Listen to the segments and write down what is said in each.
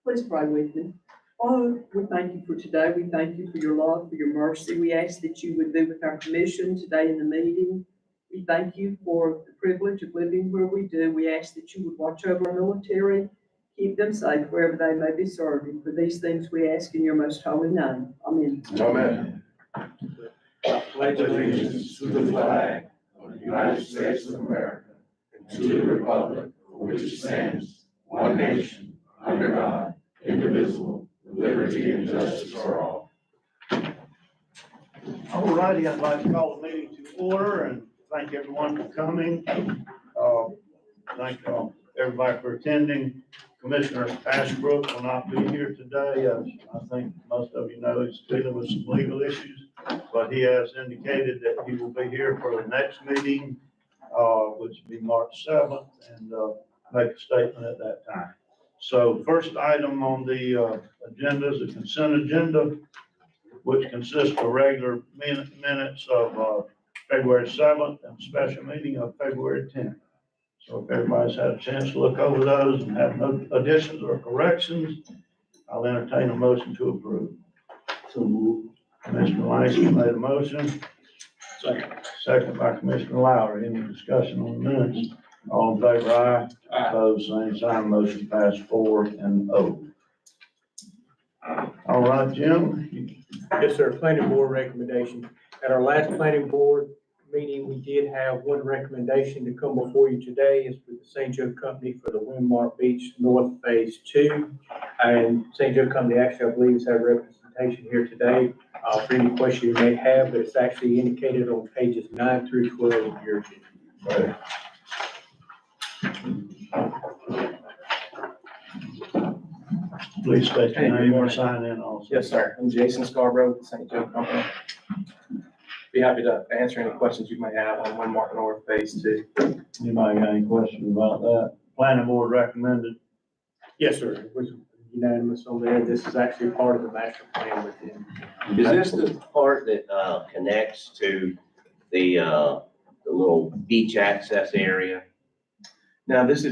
Please pray with me. Father, we thank you for today. We thank you for your love, for your mercy. We ask that you would be with our commission today in the meeting. We thank you for the privilege of living where we do. We ask that you would watch over our military, keep them safe wherever they may be serving. For these things we ask in your most holy name. Amen. Amen. I pledge allegiance to the flag of the United States of America and to the republic for which it stands, one nation, under God, indivisible, with liberty and justice for all. All righty, I'd like to call the meeting to order and thank everyone for coming. Thank everybody for attending. Commissioner Ashbrook will not be here today. I think most of you know he's dealing with some legal issues, but he has indicated that he will be here for the next meeting, which will be March 7th, and make a statement at that time. So first item on the agenda is the consent agenda, which consists of regular minutes of February 7th and special meeting of February 10th. So if everybody's had a chance to look over those and have no additions or corrections, I'll entertain a motion to approve. So move. Commissioner Langston made a motion, Second. second by Commissioner Lowry. Any discussion on the minutes? All in favor, aye. Aye. Opposed, same sign. Motion passed 4-0. All right, Jim. Yes, sir. Planning board recommendation. At our last planning board meeting, we did have one recommendation to come before you today. It's for the St. Joe Company for the Windmark Beach North Phase 2. And St. Joe Company actually, I believe, has had representation here today for any question you may have, but it's actually indicated on pages 9 through 12 of your agenda. Please state Hey, your good name and morning. sign in also. Yes, sir. I'm Jason Scarborough with St. Joe Company. Be happy to answer any questions you may have on Windmark North Phase 2. Anybody got any questions about that? Planning board recommended. Yes, sir. It was unanimous on there. This is actually part of the master plan with them. Is this the part that connects to the little beach access area? Now, this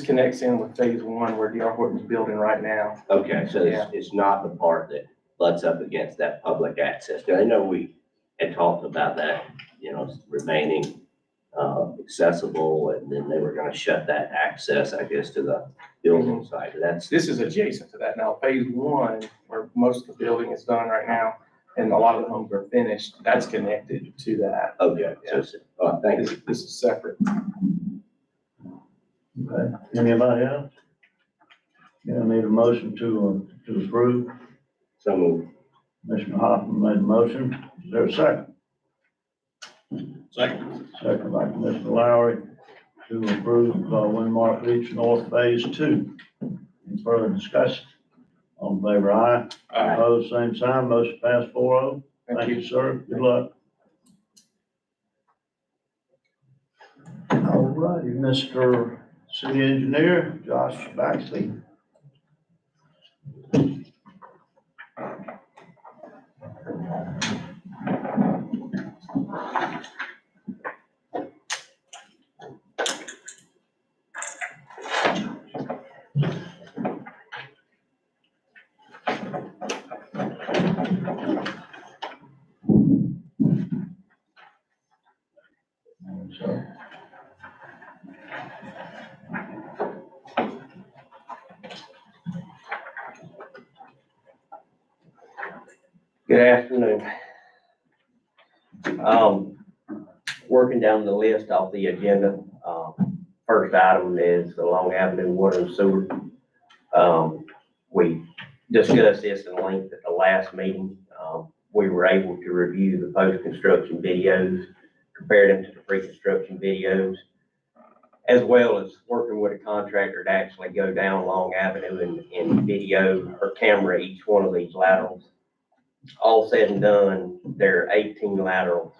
connects in with Phase 1 where D.R. Horton's building right now. Okay, so it's not the part that butts up against that public access. I know we had talked about that, remaining accessible, and then they were gonna shut that access, I guess, to the building site. This is adjacent to that. Now, Phase 1, where most of the building is done right now, and a lot of the homes are finished, that's connected to that. Okay, so, thank you. This is separate. Okay. Anybody else? Yeah, I need a motion to approve. So moved. Commissioner Hoffman made a motion. Is there a second? Second. Second by Commissioner Lowry to approve Windmark Beach North Phase 2. Any further discussion? All in favor, aye. Aye. Opposed, same sign. Motion passed 4-0. Thank you. Sir. Good luck. All righty, Mr. City Engineer, Josh Baxley. So, Good afternoon. Working down the list off the agenda, first item is along Avenue Water and Sewer. We discussed this in length at the last meeting. We were able to review the post-construction videos, compare them to the pre-construction videos, as well as working with a contractor to actually go down Long Avenue and video or camera each one of these laterals. All said and done, there are 18 laterals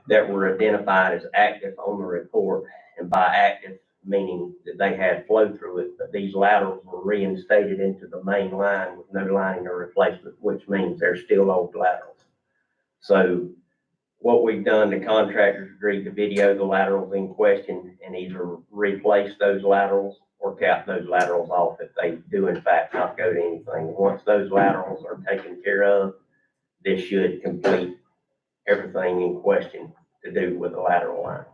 that were identified as active on the report, and by active, meaning that they had flow through it, but these laterals were reinstated into the main line with no lining or replacement, which means they're still old laterals. So what we've done, the contractors agreed to video the laterals in question and either replace those laterals or cap those laterals off if they do in fact not go to anything. Once those laterals are taken care of, this should complete everything in question to do with the lateral line.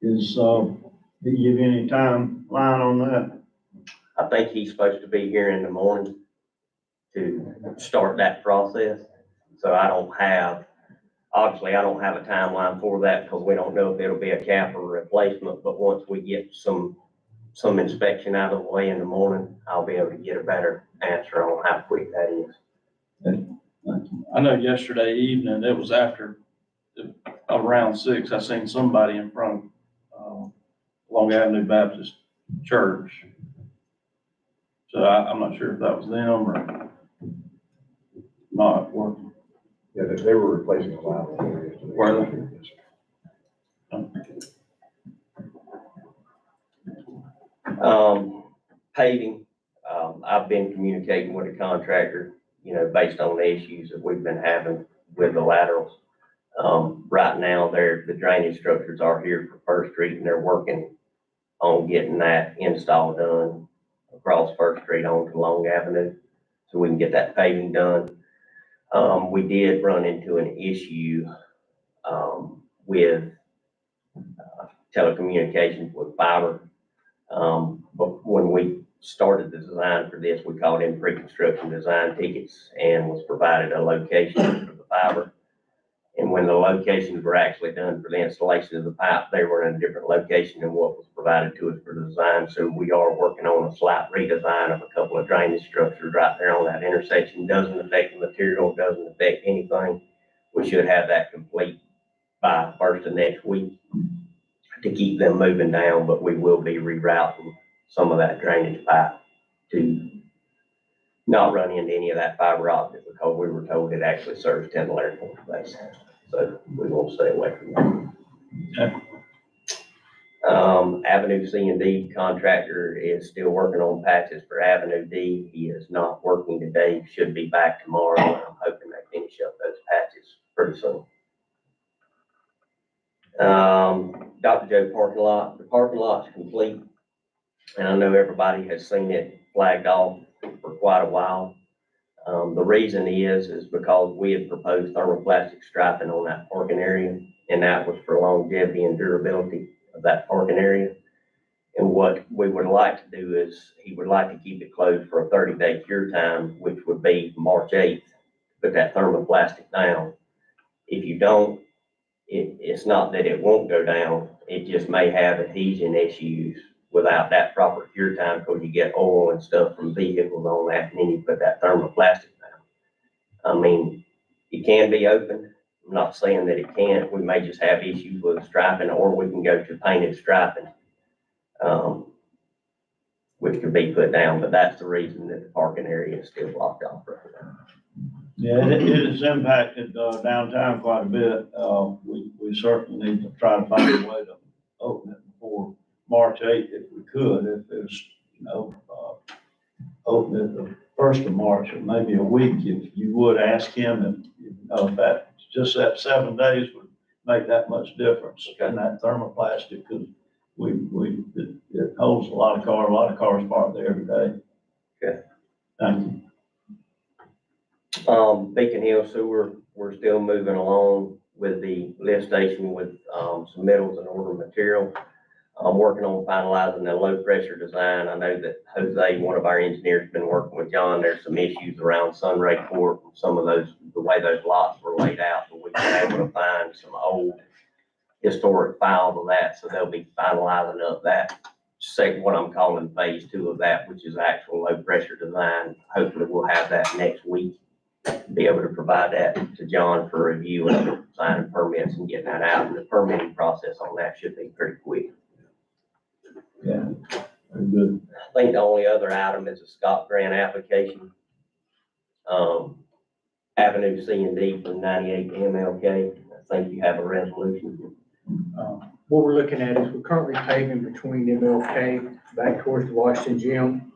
Is, did you give you any timeline on that? I think he's supposed to be here in the morning to start that process. So obviously I don't have a timeline for that because we don't know if it'll be a cap or a replacement, but once we get some inspection out of the way in the morning, I'll be able to get a better answer on how quick that is. I know yesterday evening, it was after around 6, I seen somebody in front of Long Avenue Baptist Church. So I'm not sure if that was them or not working. Yeah, they were replacing a lot of areas. Were they? Paving, I've been communicating with the contractor, based on the issues that we've been having with the laterals. Right now, the drainage structures are here for First Street and they're working on getting that install done across First Street onto Long Avenue, so we can get that paving done. We did run into an issue, with telecommunications with fiber. But when we started the design for this, we called in pre-construction design tickets and was provided a location for the fiber. And when the locations were actually done for the installation of the pipe, they were in a different location than what was provided to us for the design. So we are working on a slight redesign of a couple of drainage structures right there on that intersection. Doesn't affect the material, doesn't affect anything. We should have that complete by first of next week to keep them moving down, but we will be rerouting some of that drainage pipe to not run into any of that fiber optic because we were told it actually serves 10 Air Force Base. So we won't stay away from that. Okay. Avenue C and D contractor is still working on patches for Avenue D. He is not working today, should be back tomorrow, and I'm hoping they finish up those patches pretty soon. Dr. Joe parking lot, the parking lot's complete, and I know everybody has seen it flagged off for quite a while. The reason is because we had proposed thermoplastic striping on that parking area, and that was for longevity and durability of that parking area. And what we would like to do is, he would like to keep it closed for a 30-day cure time, which would be March 8th, put that thermoplastic down. If you don't, it's not that it won't go down, it just may have adhesion issues without that proper cure time, because you get oil and stuff from vehicles on that, and then you put that thermoplastic down. I mean, it can be opened. I'm not saying that it can't. We may just have issues with striping, or we can go to painted striping, which could be put down, but that's the reason that the parking area is still blocked off right now. Yeah, it has impacted downtown quite a bit. We certainly need to try to find a way to open it before March 8th if we could. If it's, open it the 1st of March or maybe a week, if you would ask him if that, just that 7 days would make that much difference in that thermoplastic, because it holds a lot of cars parked there every day. Okay. Thank you. Beacon Hill Sewer, we're still moving along with the lift station with some metals and order material. I'm working on finalizing the low pressure design. I know that Jose, one of our engineers, has been working with John. There's some issues around Sunray Court and some of those, the way those lots were laid out, but we've been able to find some old historic files of that, so they'll be finalizing up that second, what I'm calling phase 2 of that, which is actual low pressure design. Hopefully we'll have that next week, be able to provide that to John for review and signing permits and getting that out. And the permitting process on that should be pretty quick. Yeah, very good. I think the only other item is a Scott grant application. Avenue C and D from 98 to MLK. I think you have a resolution. What we're looking at is we're currently paving between MLK back towards the Washington Gym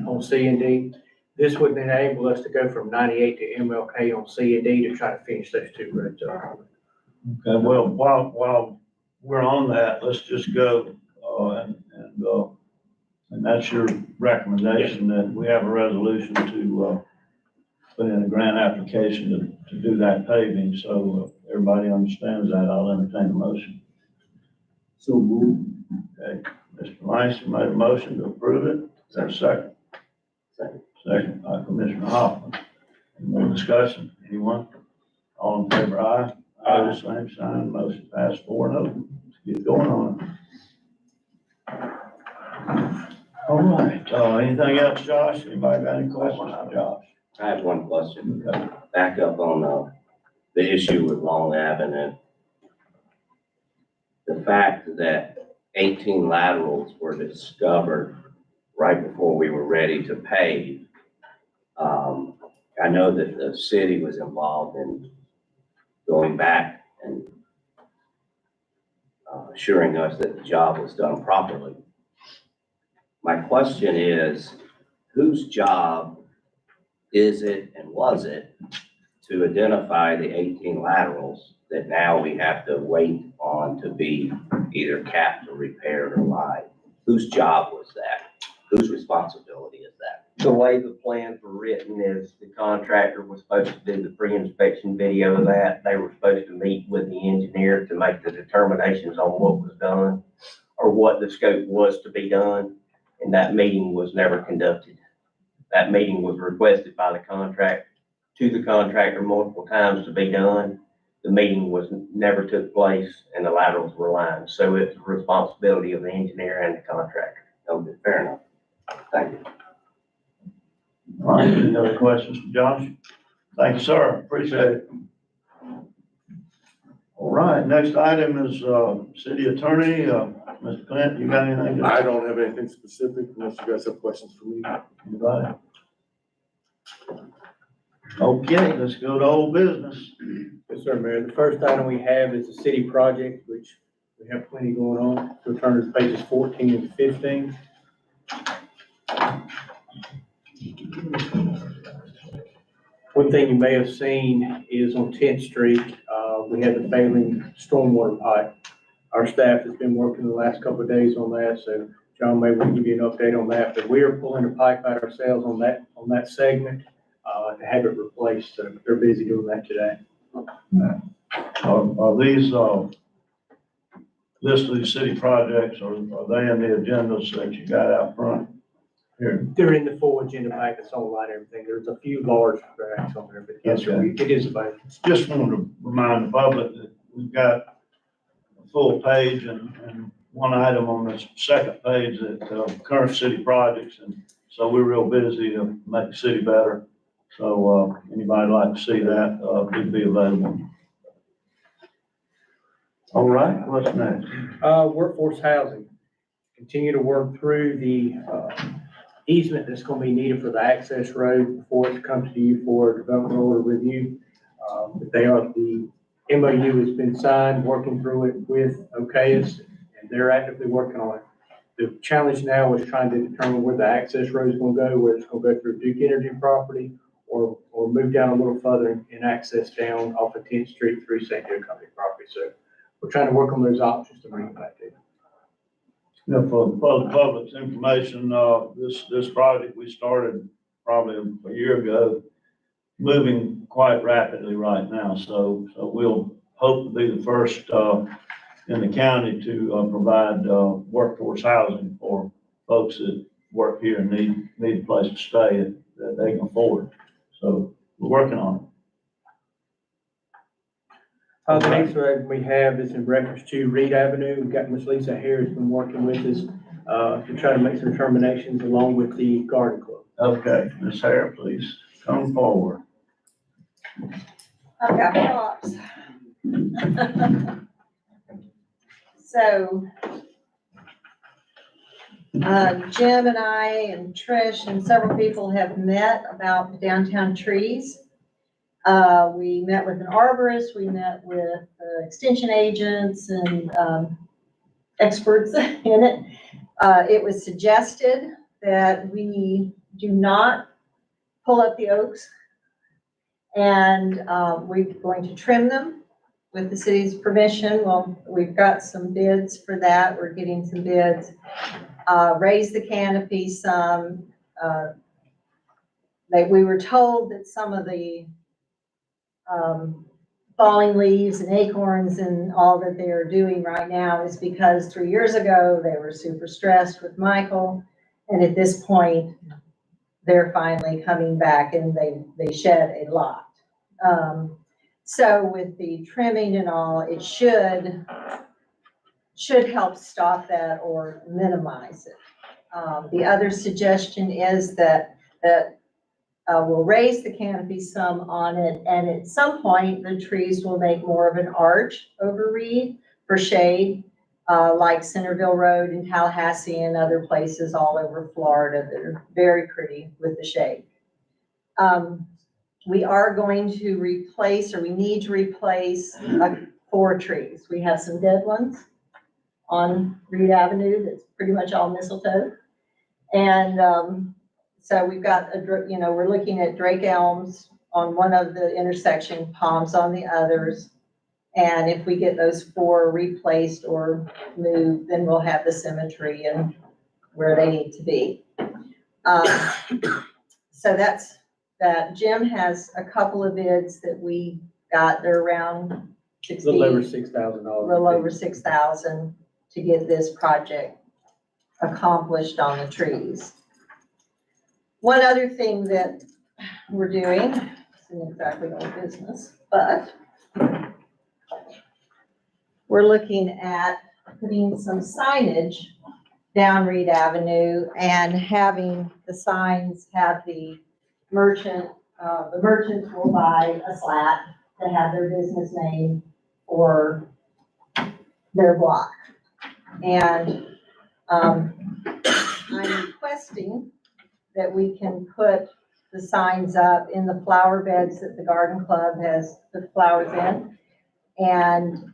on C and D. This would enable us to go from 98 to MLK on C and D to try to finish those 2 roads up. Okay, well, while we're on that, let's just go, and And that's your recommendation, that we have a resolution to, put in a grant application to do that paving, so everybody understands that. I'll entertain a motion. So move. Okay, Mr. Langston made a motion to approve it. Is there a second? Second. Second by Commissioner Hoffman. Any more discussion? Anyone? All in favor, aye? Aye. Same sign, motion passed 4-0. Let's get going on it. All right, anything else, Josh? Anybody got any questions for Josh? I have one question. Okay. Back up on, the issue with Long Avenue. The fact that 18 laterals were discovered right before we were ready to pave. I know that the city was involved in going back and assuring us that the job was done properly. My question is, whose job is it and was it to identify the 18 laterals that now we have to wait on to be either capped or repaired or lined? Whose job was that? Whose responsibility is that? The way the plans were written is the contractor was supposed to do the pre-inspection video of that. They were supposed to meet with the engineer to make the determinations on what was done or what the scope was to be done. And that meeting was never conducted. That meeting was requested by the contractor multiple times to be done. The meeting never took place and the laterals were lined. So it's the responsibility of the engineer and the contractor. Okay, fair enough. Thank you. All right, any other questions for Josh? Thank you, sir. Appreciate it. All right, next item is, city attorney, Mr. Clint, you got anything? I don't have anything specific unless you guys have questions for me. Anybody? Okay, let's go to old business. Yes, sir, Mayor. The first item we have is the city project, which we have plenty going on. So turn to pages 14 and 15. One thing you may have seen is on 10th Street, we had the failing stormwater pipe. Our staff has been working the last couple of days on that, so John may want to give you an update on that, but we are pulling the pipe out ourselves on that segment, to have it replaced, so they're busy doing that today. Are these, listed as city projects, or are they in the agendas that you got out front here? They're in the full agenda pack, it's online, everything. There's a few large tracks on there, but yes, sir, it is available. Just wanted to remind the public that we've got a full page and one item on the second page that, current city projects, and so we're real busy to make the city better. So, anybody like to see that, it'd be available. All right, what's next? Workforce housing. Continue to work through the easement that's going to be needed for the access road before it comes to you for development order review. The MOU has been signed, working through it with OKS, and they're actively working on it. The challenge now is trying to determine where the access road is going to go, whether it's going to go through Duke Energy property or move down a little further and access down off of 10th Street through St. Joe Company property. So we're trying to work on those options to bring it back to you. Yeah, for the public's information, this project we started probably a year ago, moving quite rapidly right now. So we'll hope to be the first, in the county to, provide, workforce housing for folks that work here and need a place to stay that they can afford. So we're working on it. The next road we have is in reference to Reed Avenue. We've got Ms. Lisa Harris been working with us to try to make some determinations along with the garden club. Okay, Ms. Harris, please come forward. I've got props. So, Jim and I and Trish and several people have met about the downtown trees. We met with an arborist, we met with extension agents and experts in it. It was suggested that we do not pull up the oaks, and we're going to trim them with the city's permission. Well, we've got some bids for that. We're getting some bids. raise the canopy some. We were told that some of the falling leaves and acorns and all that they are doing right now is because 3 years ago, they were super stressed with Michael. And at this point, they're finally coming back and they shed a lot. So with the trimming and all, it should help stop that or minimize it. The other suggestion is that we'll raise the canopy some on it, and at some point, the trees will make more of an arch over Reed for shade, like Centerville Road in Tallahassee and other places all over Florida that are very pretty with the shade. We are going to replace, or we need to replace 4 trees. We have some dead ones on Reed Avenue that's pretty much all mistletoe. And so we've got, we're looking at Drake elms on one of the intersection, palms on the others. And if we get those 4 replaced or moved, then we'll have the symmetry and where they need to be. So that's that. Jim has a couple of bids that we got. They're around A little over $6,000. a little over 6,000 to get this project accomplished on the trees. One other thing that we're doing, isn't exactly our business, but we're looking at putting some signage down Reed Avenue and having the signs have the merchants will buy a slat to have their business name or their block. And I'm requesting that we can put the signs up in the flower beds that the garden club has put flowers in. And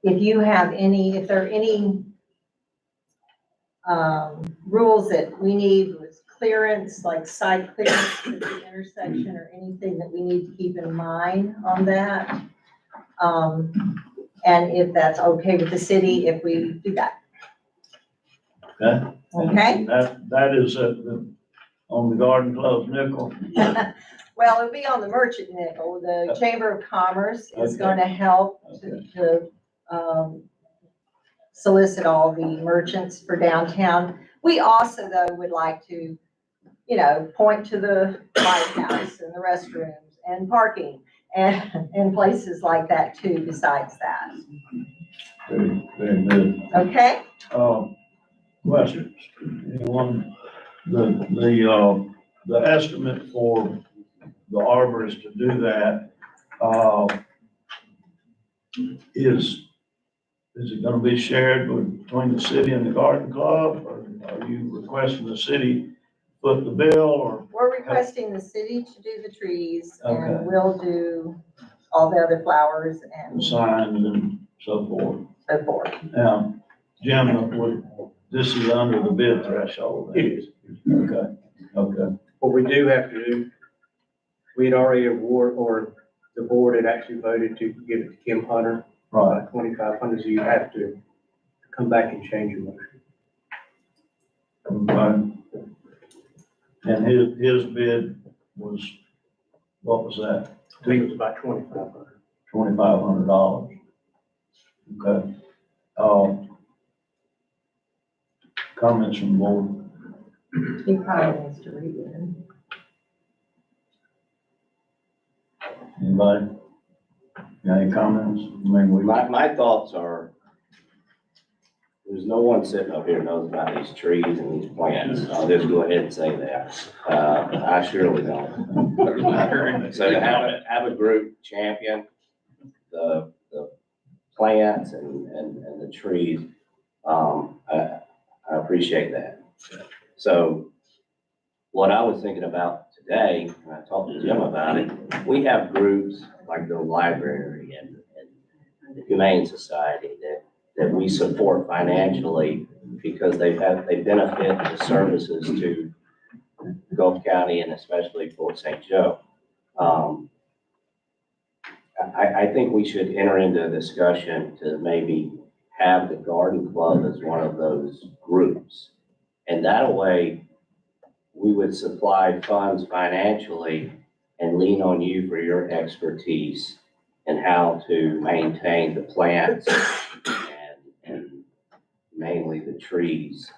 if there are any rules that we need with clearance, like side clearance at the intersection or anything that we need to keep in mind on that. And if that's okay with the city, if we do that. Okay. Okay? That is on the garden club's nickel. Well, it'll be on the merchant nickel. The Chamber of Commerce is Okay. going to help Okay. to solicit all the merchants for downtown. We also, though, would like to, point to the White House and the restrooms and parking and places like that too, besides that. Very, very good. Okay? Questions? Anyone? The estimate for the arborist to do that, is it gonna be shared between the city and the garden club? Or are you requesting the city foot the bill, or? We're requesting the city to do the trees Okay. and we'll do all the other flowers and The signs and so forth? so forth. Now, Jim, this is under the bid threshold? It is. Okay, okay. What we do have to do, we had already awarded, or the board had actually voted to give it to Kim Hunter, Right. 2,500, so you have to come back and change your motion. Okay. And his bid was, what was that? I think it was about 2,500. $2,500. Okay. Comments from the board? He probably needs to read it. Anybody? Got any comments? I mean, My thoughts are, there's no one sitting up here knows about these trees and these plants. I'll just go ahead and say that. I surely don't. So to have a group champion the plants and the trees, I appreciate that. So what I was thinking about today, and I talked to Jim about it, we have groups like the library and the Humane Society that we support financially because they benefit the services to Gulf County and especially Fort St. Joe. I think we should enter into a discussion to maybe have the garden club as one of those groups. And that way, we would supply funds financially and lean on you for your expertise in how to maintain the plants and mainly the trees,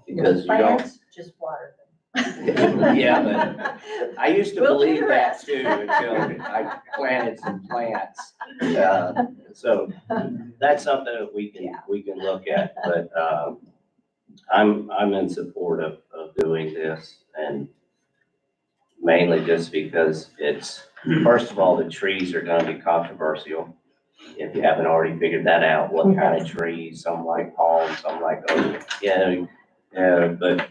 because you don't. Plants, just water them. Yeah, but I used to We'll do believe the that rest. too until I planted some plants. So that's something that we can look at, but, I'm in support of doing this, and mainly just because it's, first of all, the trees are gonna be controversial. If you haven't already figured that out, what kind of trees, some like palm, some like oak, but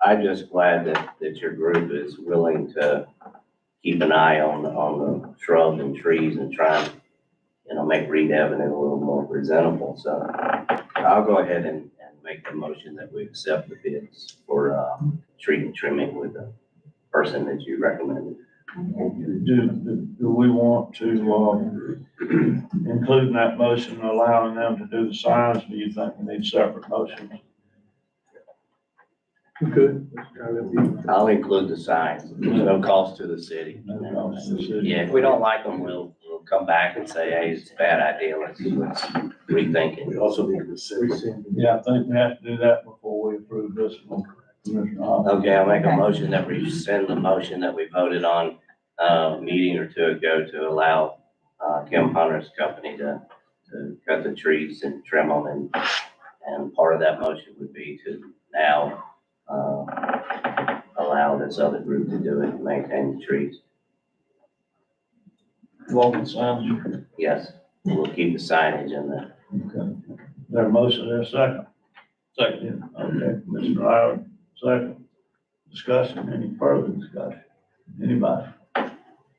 I'm just glad that your group is willing to keep an eye on the shrubs and trees and try and, make Reed Avenue a little more presentable. So I'll go ahead and make the motion that we accept the bids for, tree trimming with the person that you recommended. Do we want to, include in that motion allowing them to do the signs? Do you think we need separate motions? Good. I'll include the signs, no cost to the city. No cost to the city. Yeah, if we don't like them, we'll come back and say, hey, it's a bad idea, let's rethink it. We also need to rescind. Yeah, I think we have to do that before we approve this one. Commissioner Hall. Okay, I'll make a Okay. motion that we send the motion that we voted on, a meeting or two ago to allow, Kim Hunter's company to cut the trees and trim them, and part of that motion would be to now, allow this other group to do it and maintain the trees. Walking signs. Yes, we'll keep the signage in there. Okay. There a motion there, second? Second. Okay, Mr. Howard, second. Discussion, any further discussion? Anybody?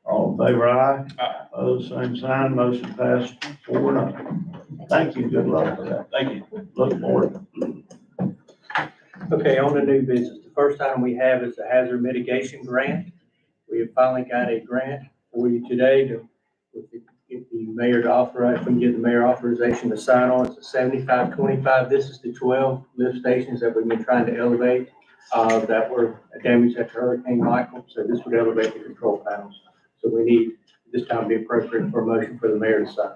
All in favor, aye? Aye. Opposed, same sign, motion passed 4-0. Thank you, good luck with that. Thank you. Look forward. Okay, on the new business, the first item we have is the hazard mitigation grant. We have finally got a grant for you today to, get the mayor to authorize, if we can get the mayor authorization to sign on. It's a 75-25. This is the 12 lift stations that we've been trying to elevate, that were damaged after Hurricane Michael. So this would elevate the control panels. So we need, this time be appropriate for a motion for the mayor to sign.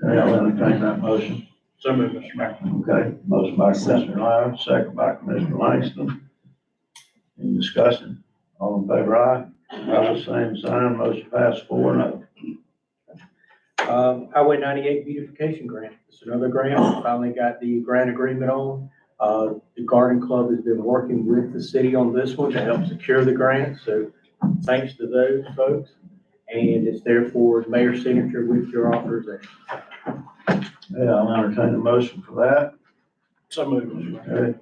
Okay, I'll entertain that motion. So moved, Mr. Mayor. Okay, motion by Commissioner Howard, second by Commissioner Langston. Any discussion? All in favor, aye? Opposed, same sign, motion passed 4-0. Highway 98 beautification grant. It's another grant. We finally got the grant agreement on. The Garden Club has been working with the city on this one to help secure the grant. So thanks to those folks. And it's therefore mayor's signature with your authorization. Yeah, I'll entertain a motion for that. So moved. Okay.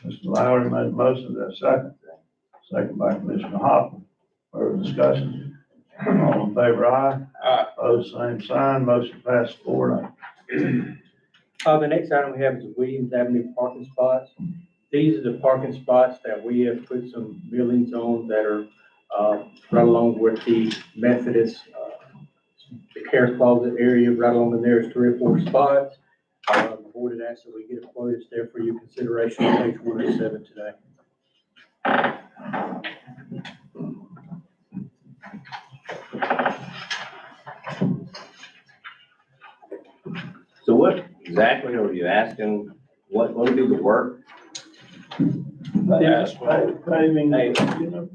Mr. Lowry made a motion, that's second. Second by Commissioner Hopper. Further discussion? All in favor, aye? Aye. Opposed, same sign, motion passed 4-0. The next item we have is the Williams Avenue parking spots. These are the parking spots that we have put some buildings on that are, right along with the Methodist, the care closet area, right along in there is 3 or 4 spots. The board had asked that we get a quote. It's there for your consideration on page 107 today. So what exactly are you asking? What would be the work? Paving,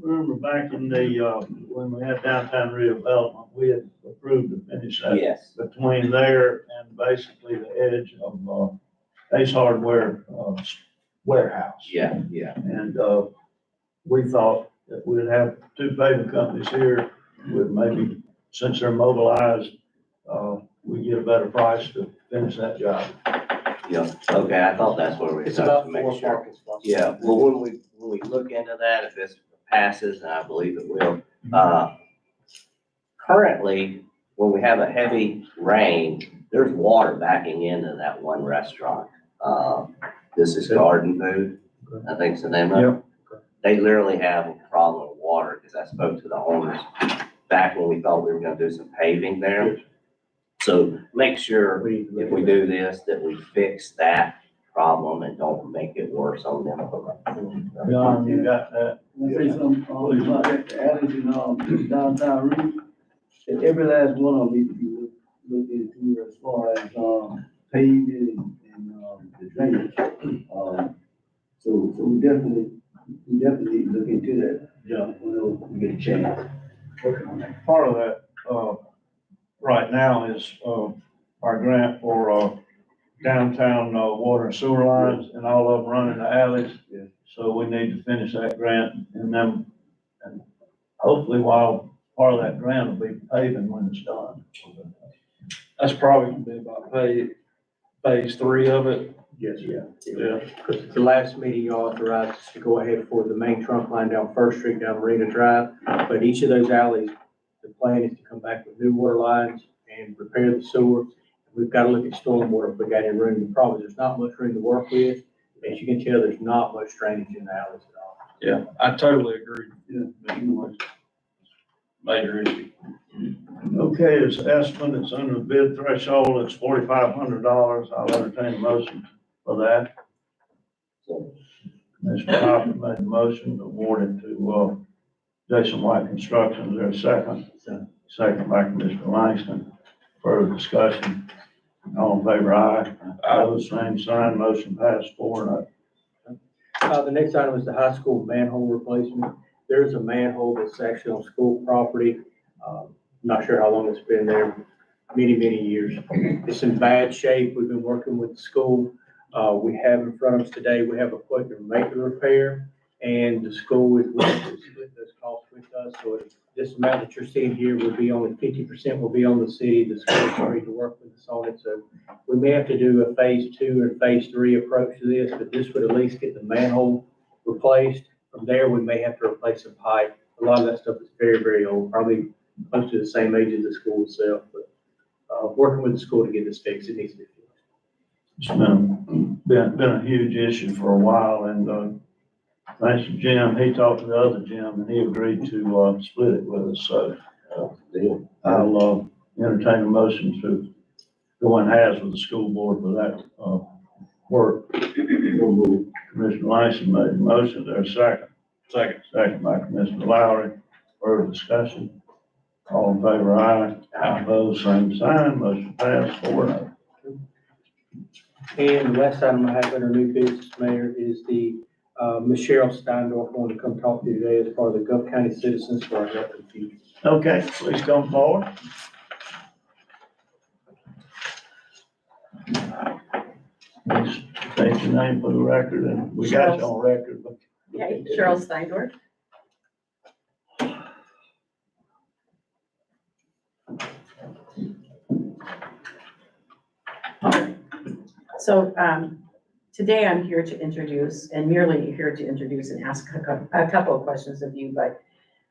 remember back in the, when we had downtown redevelopment, we had approved to finish that Yes. between there and basically the edge of, Ace Hardware, warehouse. Yeah. And, we thought that we'd have 2 paving companies here with maybe, since they're mobilized, we get a better price to finish that job. Yeah, okay, I thought that's where we It's had about to make 4 sure. parking spots. Yeah, well, when we look into that, if this passes, and I believe it will, currently, when we have a heavy rain, there's water backing into that one restaurant. This is Garden Food, I think it's the name of it. They literally have a problem with water, because I spoke to the owners back when we thought we were gonna do some paving there. So make sure if we do this, that we fix that problem and don't make it worse on them. John, you got that? Say something, about that, alleys in, downtown Reed. And every last one of them need to be looked into as far as, paving and, the drainage. So we definitely need to look into that, John, whenever we get a chance. Part of that, right now is, our grant for, downtown, water and sewer lines and all of them running the alleys. Yeah. So we need to finish that grant and then, and hopefully while part of that grant will be paving when it's done. That's probably gonna be about phase 3 of it. Yes, sir. Yeah. Because at the last meeting, you authorized us to go ahead for the main trunk line down First Street, down Marina Drive. But each of those alleys, the plan is to come back with new water lines and repair the sewer. We've got to look at stormwater if we got any room. The problem is there's not much room to work with. As you can tell, there's not much drainage in the alleys at all. Yeah, I totally agree. Yeah. Major issue. Okay, it's estimate, it's under the bid threshold, it's $4,500. I'll entertain a motion for that. Mr. Coffey made a motion to award it to, Jason White Construction. Is there a second? Second by Commissioner Langston. Further discussion? All in favor, aye. Opposed, same sign, motion passed 4-0. The next item is the high school manhole replacement. There's a manhole that's actually on school property. Not sure how long it's been there, many years. It's in bad shape. We've been working with the school. We have in front of us today, we have equipment to make the repair, and the school is willing to split those costs with us. So this amount that you're seeing here will be only 50% will be on the city. The school is ready to work with us on it. So we may have to do a phase 2 and phase 3 approach to this, but this would at least get the manhole replaced. From there, we may have to replace some pipe. A lot of that stuff is very old, probably close to the same age as the school itself, but working with the school to get this fixed, it needs to be fixed. It's been a huge issue for a while, and, thanks to Jim, he talked to the other Jim, and he agreed to, split it with us, so, I'll, entertain a motion to go in halves with the school board for that, work. Commissioner Langston made a motion, there's a second. Second by Commissioner Lowry. Further discussion? All in favor, aye. Opposed, same sign, motion passed 4-0. And the last item I have under new business, Mayor, is the Michelle Steindorf wanted to come talk to you today as part of the Gulf County Citizens for Our Health and Future. Okay, please come forward. Please state your name for the record, and we got you on record, but. Okay, Cheryl Steindorf. So today I'm here to introduce, and merely here to introduce and ask a couple of questions of you, but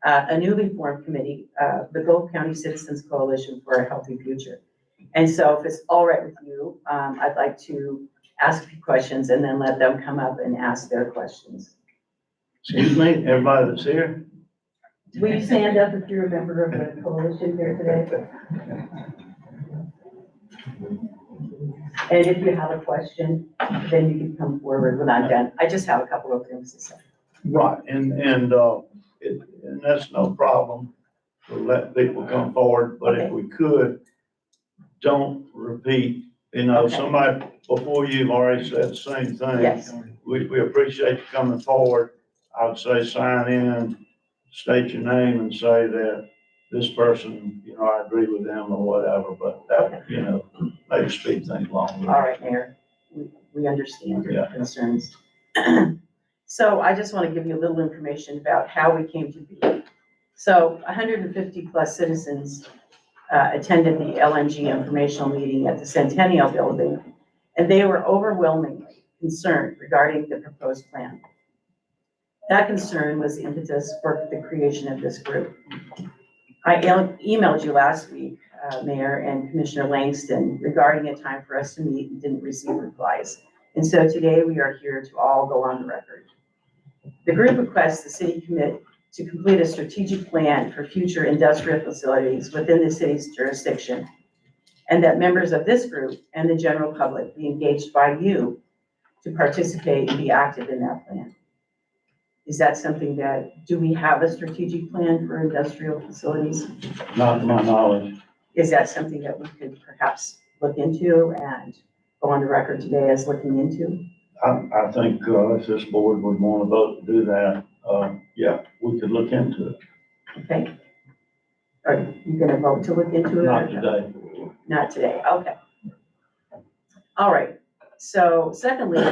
a newly formed committee, the Gulf County Citizens Coalition for a Healthy Future. And so if it's all right with you, I'd like to ask a few questions and then let them come up and ask their questions. Excuse me, everybody that's here? Will you stand up if you're a member of the coalition here today? And if you have a question, then you can come forward when I'm done. I just have a couple of things to say. Right, and that's no problem to let people come forward, but if we could, don't repeat, Okay. somebody before you've already said the same thing. Yes. We appreciate you coming forward. I would say sign in, state your name and say that this person, I agree with them or whatever, but that, maybe speed things along. All right, Mayor, we understand your Yeah. concerns. So I just want to give you a little information about how we came to be. So 150 plus citizens attended the LNG informational meeting at the Centennial Building, and they were overwhelmingly concerned regarding the proposed plan. That concern was the impetus for the creation of this group. I emailed you last week, Mayor and Commissioner Langston, regarding a time for us to meet and didn't receive replies. And so today we are here to all go on the record. The group requests the city commit to complete a strategic plan for future industrial facilities within the city's jurisdiction. and that members of this group and the general public be engaged by you to participate and be active in that plan. Is that something that, do we have a strategic plan for industrial facilities? Not to my knowledge. Is that something that we could perhaps look into and go on the record today as looking into? I think, if this board would want to vote to do that, yeah, we could look into it. Okay. Are you gonna vote to look into it? Not today. Not today, okay. All right, so secondly,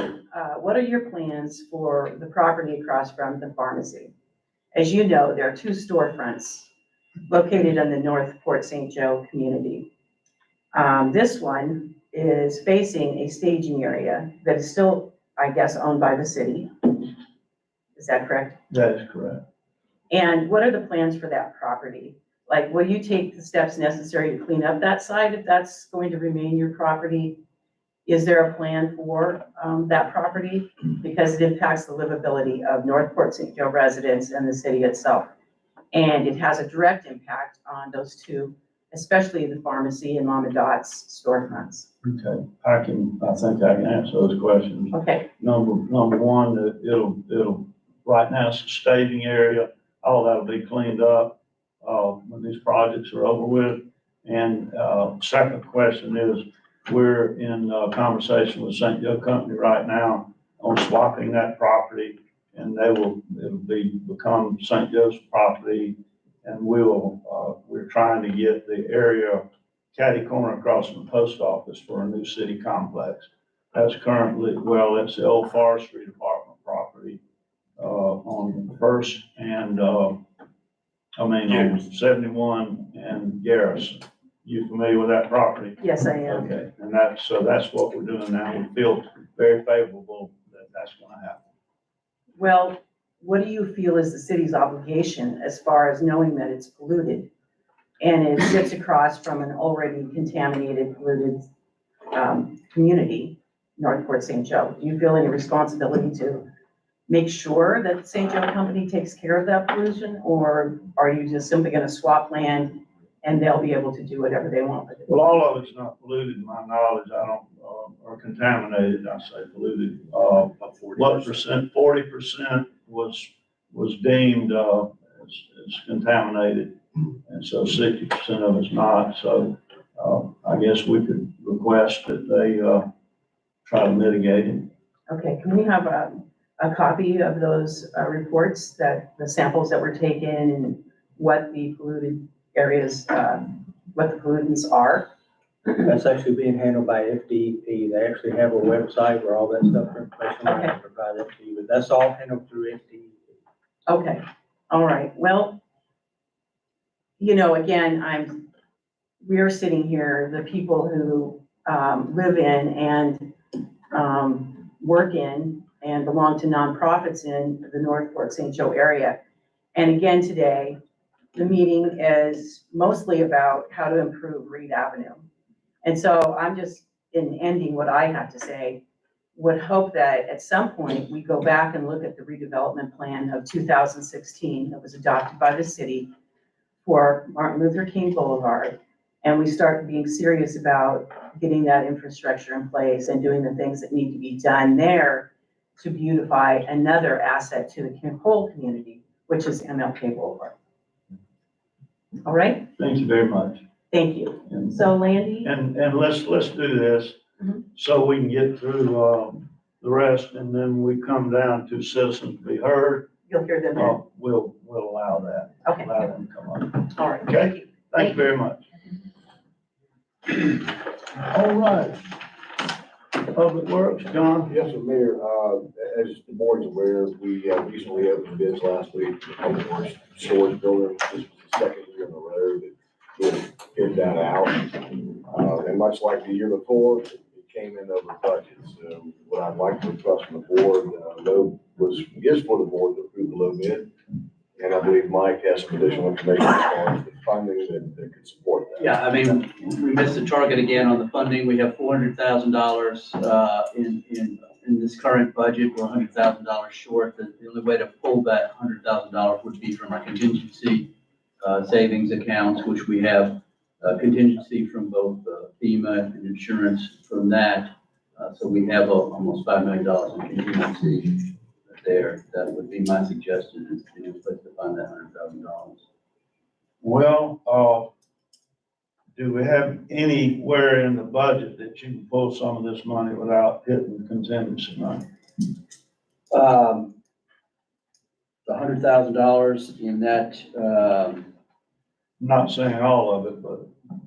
what are your plans for the property across from the pharmacy? As you know, there are two storefronts located in the North Port St. Joe community. This one is facing a staging area that is still, I guess, owned by the city. Is that correct? That is correct. And what are the plans for that property? Like, will you take the steps necessary to clean up that site if that's going to remain your property? Is there a plan for that property? Because it impacts the livability of North Port St. Joe residents and the city itself. And it has a direct impact on those two, especially the pharmacy and Mom and Dot's storefronts. Okay, I think I can answer those questions. Okay, Number one, that it'll, right now it's a staging area, all that'll be cleaned up, when these projects are over with. And, second question is, we're in conversation with St. Joe Company right now on swapping that property, and it'll become St. Joe's property. And we're trying to get the area catty corner across from the post office for a new city complex. That's currently, that's the old forestry department property, on First and, on 71 and Garrison. You familiar with that property? yes, I am. Okay, and that's what we're doing now. We feel very favorable that that's gonna happen. Well, what do you feel is the city's obligation as far as knowing that it's polluted? And it sits across from an already contaminated, polluted community, North Port St. Joe. Do you feel any responsibility to make sure that St. Joe Company takes care of that pollution? Or are you just simply gonna swap land and they'll be able to do whatever they want with it? Well, all of it's not polluted, in my knowledge, I don't, or contaminated, I say polluted. What percent, 40% was deemed, as contaminated. And so 60% of it's not, so, I guess we could request that they, try to mitigate it. Okay, can we have a copy of those reports, that the samples that were taken and what the polluted areas, what the pollutants are? That's actually being handled by FDEP. They actually have a website where all that stuff, information, I can provide that to you, but that's all handled through FDEP. Okay, all right, well, you know, again, we're sitting here, the people who live in and work in and belong to nonprofits in the North Port St. Joe area. And again, today, the meeting is mostly about how to improve Reed Avenue. And so I'm just, in ending what I have to say, would hope that at some point we go back and look at the redevelopment plan of 2016 that was adopted by the city for Martin Luther King Boulevard. And we start being serious about getting that infrastructure in place and doing the things that need to be done there to beautify another asset to the whole community, which is MLK Boulevard. All right, Thank you very much. thank you. And- So Landy, And let's do this, Mhm. so we can get through, the rest, and then we come down to citizens to be heard. you'll hear them there. We'll allow that, Okay, allow them to come up. all right, Okay. thank you. Thank you very much. All right. Public Works, John? Yes, sir, Mayor, as the board's aware, we recently opened bids last week for the Public Works Storage Building. This was the second year in a row that we bid that out. And much like the year before, it came in over budget. So what I'd like to request from the board, is for the board to approve the low bid. And I believe Mike has some additional information as far as the funding that could support that. Yeah, I mean, we missed the target again on the funding. We have $400,000 in this current budget. We're $100,000 short. The only way to pull that $100,000 would be from our contingency savings accounts, which we have contingency from both FEMA and insurance from that. So we have almost $5 million in contingency there. That would be my suggestion, is to put to fund that $100,000. Well, do we have anywhere in the budget that you can pull some of this money without hitting contingency money? The $100,000 in that, Not saying all of it, but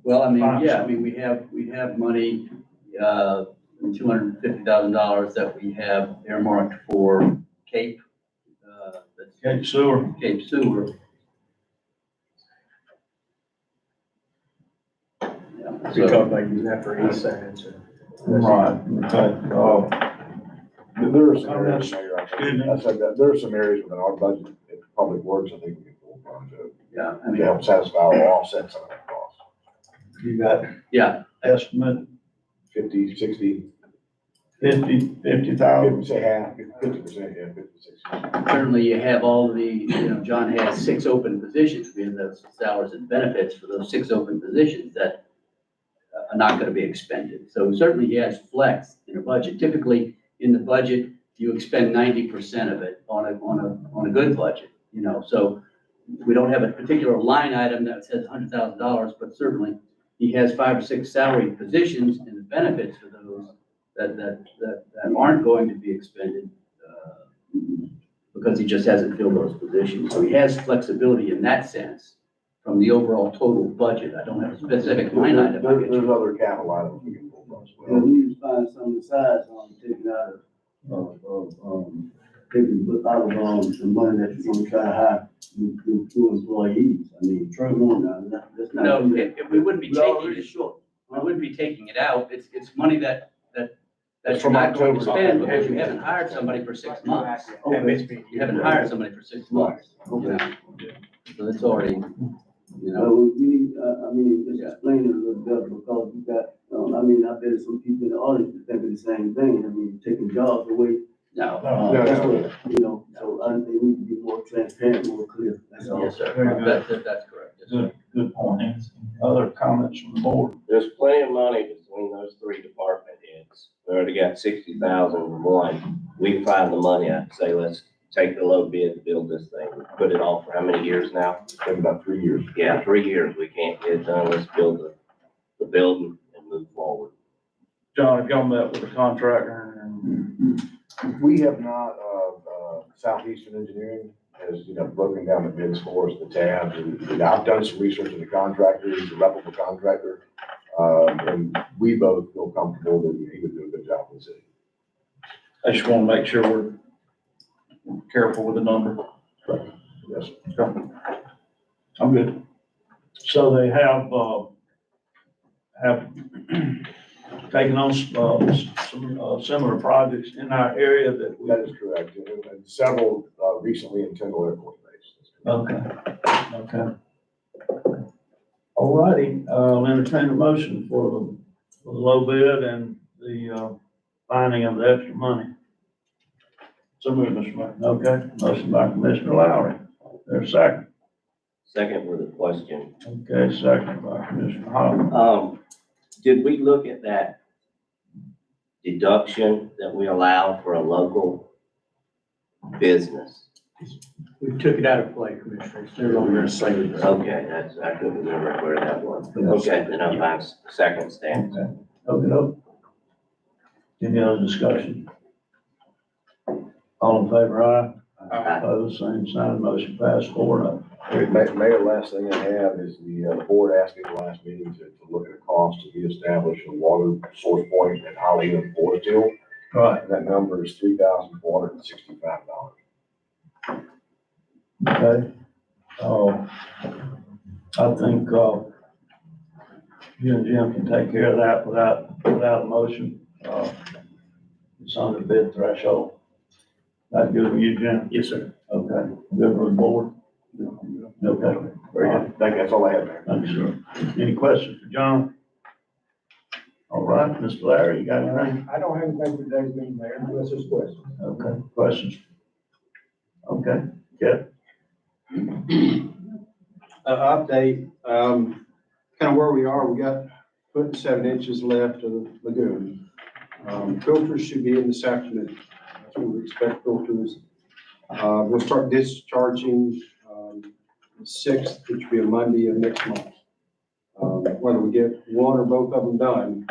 well, I mean, Fine. yeah, I mean, we have money, $250,000 that we have earmarked for Cape, that's Cape Sewer. Cape Sewer. Yeah, We so- talked about using that for east sides. Right, okay. There are some I'm areas, not- Mayor, I excuse think, me? I said that, there are some areas within our budget, in public works, I think we can pull from to Yeah, I to mean, help satisfy or offset some of that cost. You got yeah, estimate 50, 60, 50,000? say half, 50%, yeah, 50, 60. certainly you have all the, John has 6 open positions. We have those salaries and benefits for those 6 open positions that are not gonna be expended. So certainly he has flex in a budget. Typically, in the budget, you expend 90% of it on a good budget, so we don't have a particular line item that says $100,000, but certainly he has 5 or 6 salary positions and the benefits for those that aren't going to be expended, because he just hasn't filled those positions. So he has flexibility in that sense from the overall total budget. I don't have a specific line item. I get There's you. other capital items we can pull from as Yeah, well. we need to find some besides, taking out taking out of, the money that you're gonna try to hire new employees. I mean, Trey won't now, that's not. No, we wouldn't be We taking already it, short. we wouldn't be taking it out. It's money that It's you're from not going to October. spend because you haven't hired somebody for 6 months. You haven't hired somebody for 6 months. Okay. So it's already, We need, just explain it a little better, because we got, I bet some people in the audience are thinking the same thing. I mean, taking jobs away, no. so I think we need to be more transparent, more clear, that's all. Yes, sir. Very good. That's correct. Yes, sir. Good point. Other comments from the board? There's plenty of money between those 3 department heads. We already got 60,000 in one. We can find the money. I'd say let's take the low bid to build this thing. We put it off for how many years now? It's been about 3 years. Yeah, 3 years. We can't get it done. Let's build the building and move forward. John, have y'all met with the contractor and? We have not, Southeastern Engineering has, broken down the bids for us, the tabs, and I've done some research on the contractor, he's a reputable contractor. And we both feel comfortable that he would do a good job for the city. I just want to make sure we're careful with the number. Yes. I'm good. So they have taken on, some, similar projects in our area that we. That is correct, and several, recently in Tyndall Air Force Base. Okay, okay. All righty, I'll entertain a motion for the low bid and the, finding of the extra money. So move, Mr. Martin. Okay, motion by Commissioner Lowry. There's a second. Second with a question. Okay, second by Commissioner Hopper. Did we look at that deduction that we allow for a local business? We took it out of play, Commissioner. It's no longer a slated. Okay, I couldn't remember where that was. Okay, then I'm on second stance. Okay. Any other discussion? All in favor, aye? Opposed, same sign, motion passed 4-0. Mayor, last thing I have is the board asked me at the last meeting to look at a cost to reestablish a water source point at Holly and Forest Hill. Right, And that number is $3,465. okay. I think, you and Jim can take care of that without a motion. It's on the bid threshold. That's good with you, Jim? Yes, sir. Okay, good with the board? Okay, Very good. Thank you. That's all I have, Mayor. thank you, sir. Any questions for John? All right, Mr. Larry, you got anything? I don't have anything for today's meeting, Mayor, unless there's questions. Okay, questions? Okay, yeah. Update, kind of where we are. We got 1.7 left of the lagoon. Filters should be in this afternoon. That's when we expect filters. We'll start discharging, the 6th, which will be a Monday of next month. Whether we get one or both of them done,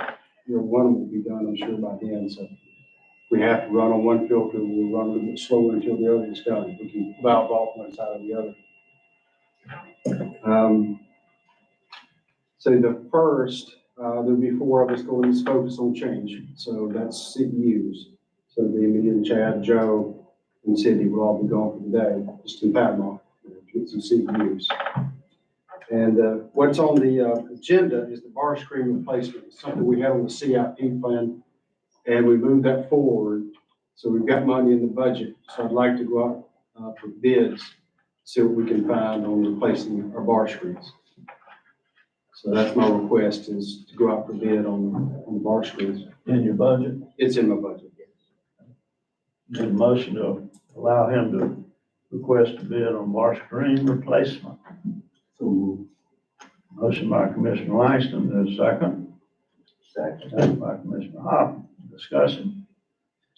one of them will be done, I'm sure, by then. So if we have to run on one filter, we'll run a little bit slower until the other is done. We can valve off one side or the other. So the first, there'll be 4 of us going to focus on change. So that's CEUs. So me and Chad, Joe, and Cindy will all be gone for the day, just in Panama, get some CEUs. And what's on the agenda is the bar screen replacement. It's something we had on the CIP plan, and we moved that forward. So we've got money in the budget. So I'd like to go out for bids, see what we can find on replacing our bar screens. So that's my request, is to go out for bid on the bar screens. In your budget, It's in my budget. need a motion to allow him to request a bid on bar screen replacement. Motion by Commissioner Langston, there's a second. Second by Commissioner Hopper. Discussion.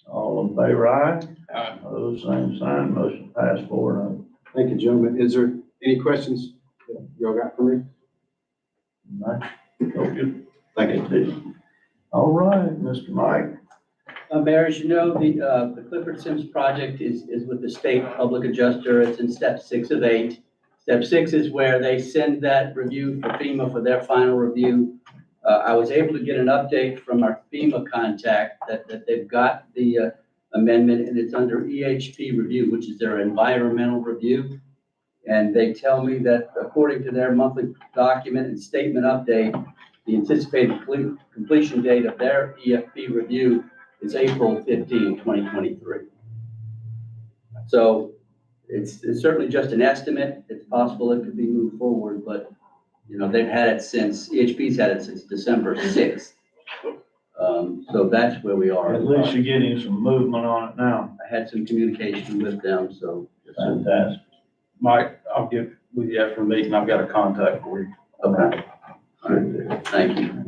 All in favor, aye? Aye. Opposed, same sign. Motion passed 4-0. Thank you, gentlemen. Is there any questions that y'all got for me? Okay. Thank you. All right, Mr. Mike. Mayor, as you know, the Clifford Sims project is with the state public adjuster. It's in step 6 of 8. Step 6 is where they send that review for FEMA for their final review. I was able to get an update from our FEMA contact that they've got the amendment, and it's under EHP review, which is their environmental review. And they tell me that according to their monthly document and statement update, the anticipated completion date of their EFP review is April 15, 2023. So it's certainly just an estimate. It's possible it could be moved forward, but they've had it since, EHP's had it since December 6th. So that's where we are. At least you're getting some movement on it now. I had some communication with them, so. Fantastic. Mike, I'll get with you after the meeting. I've got a contact for you. Okay. All right, thank you.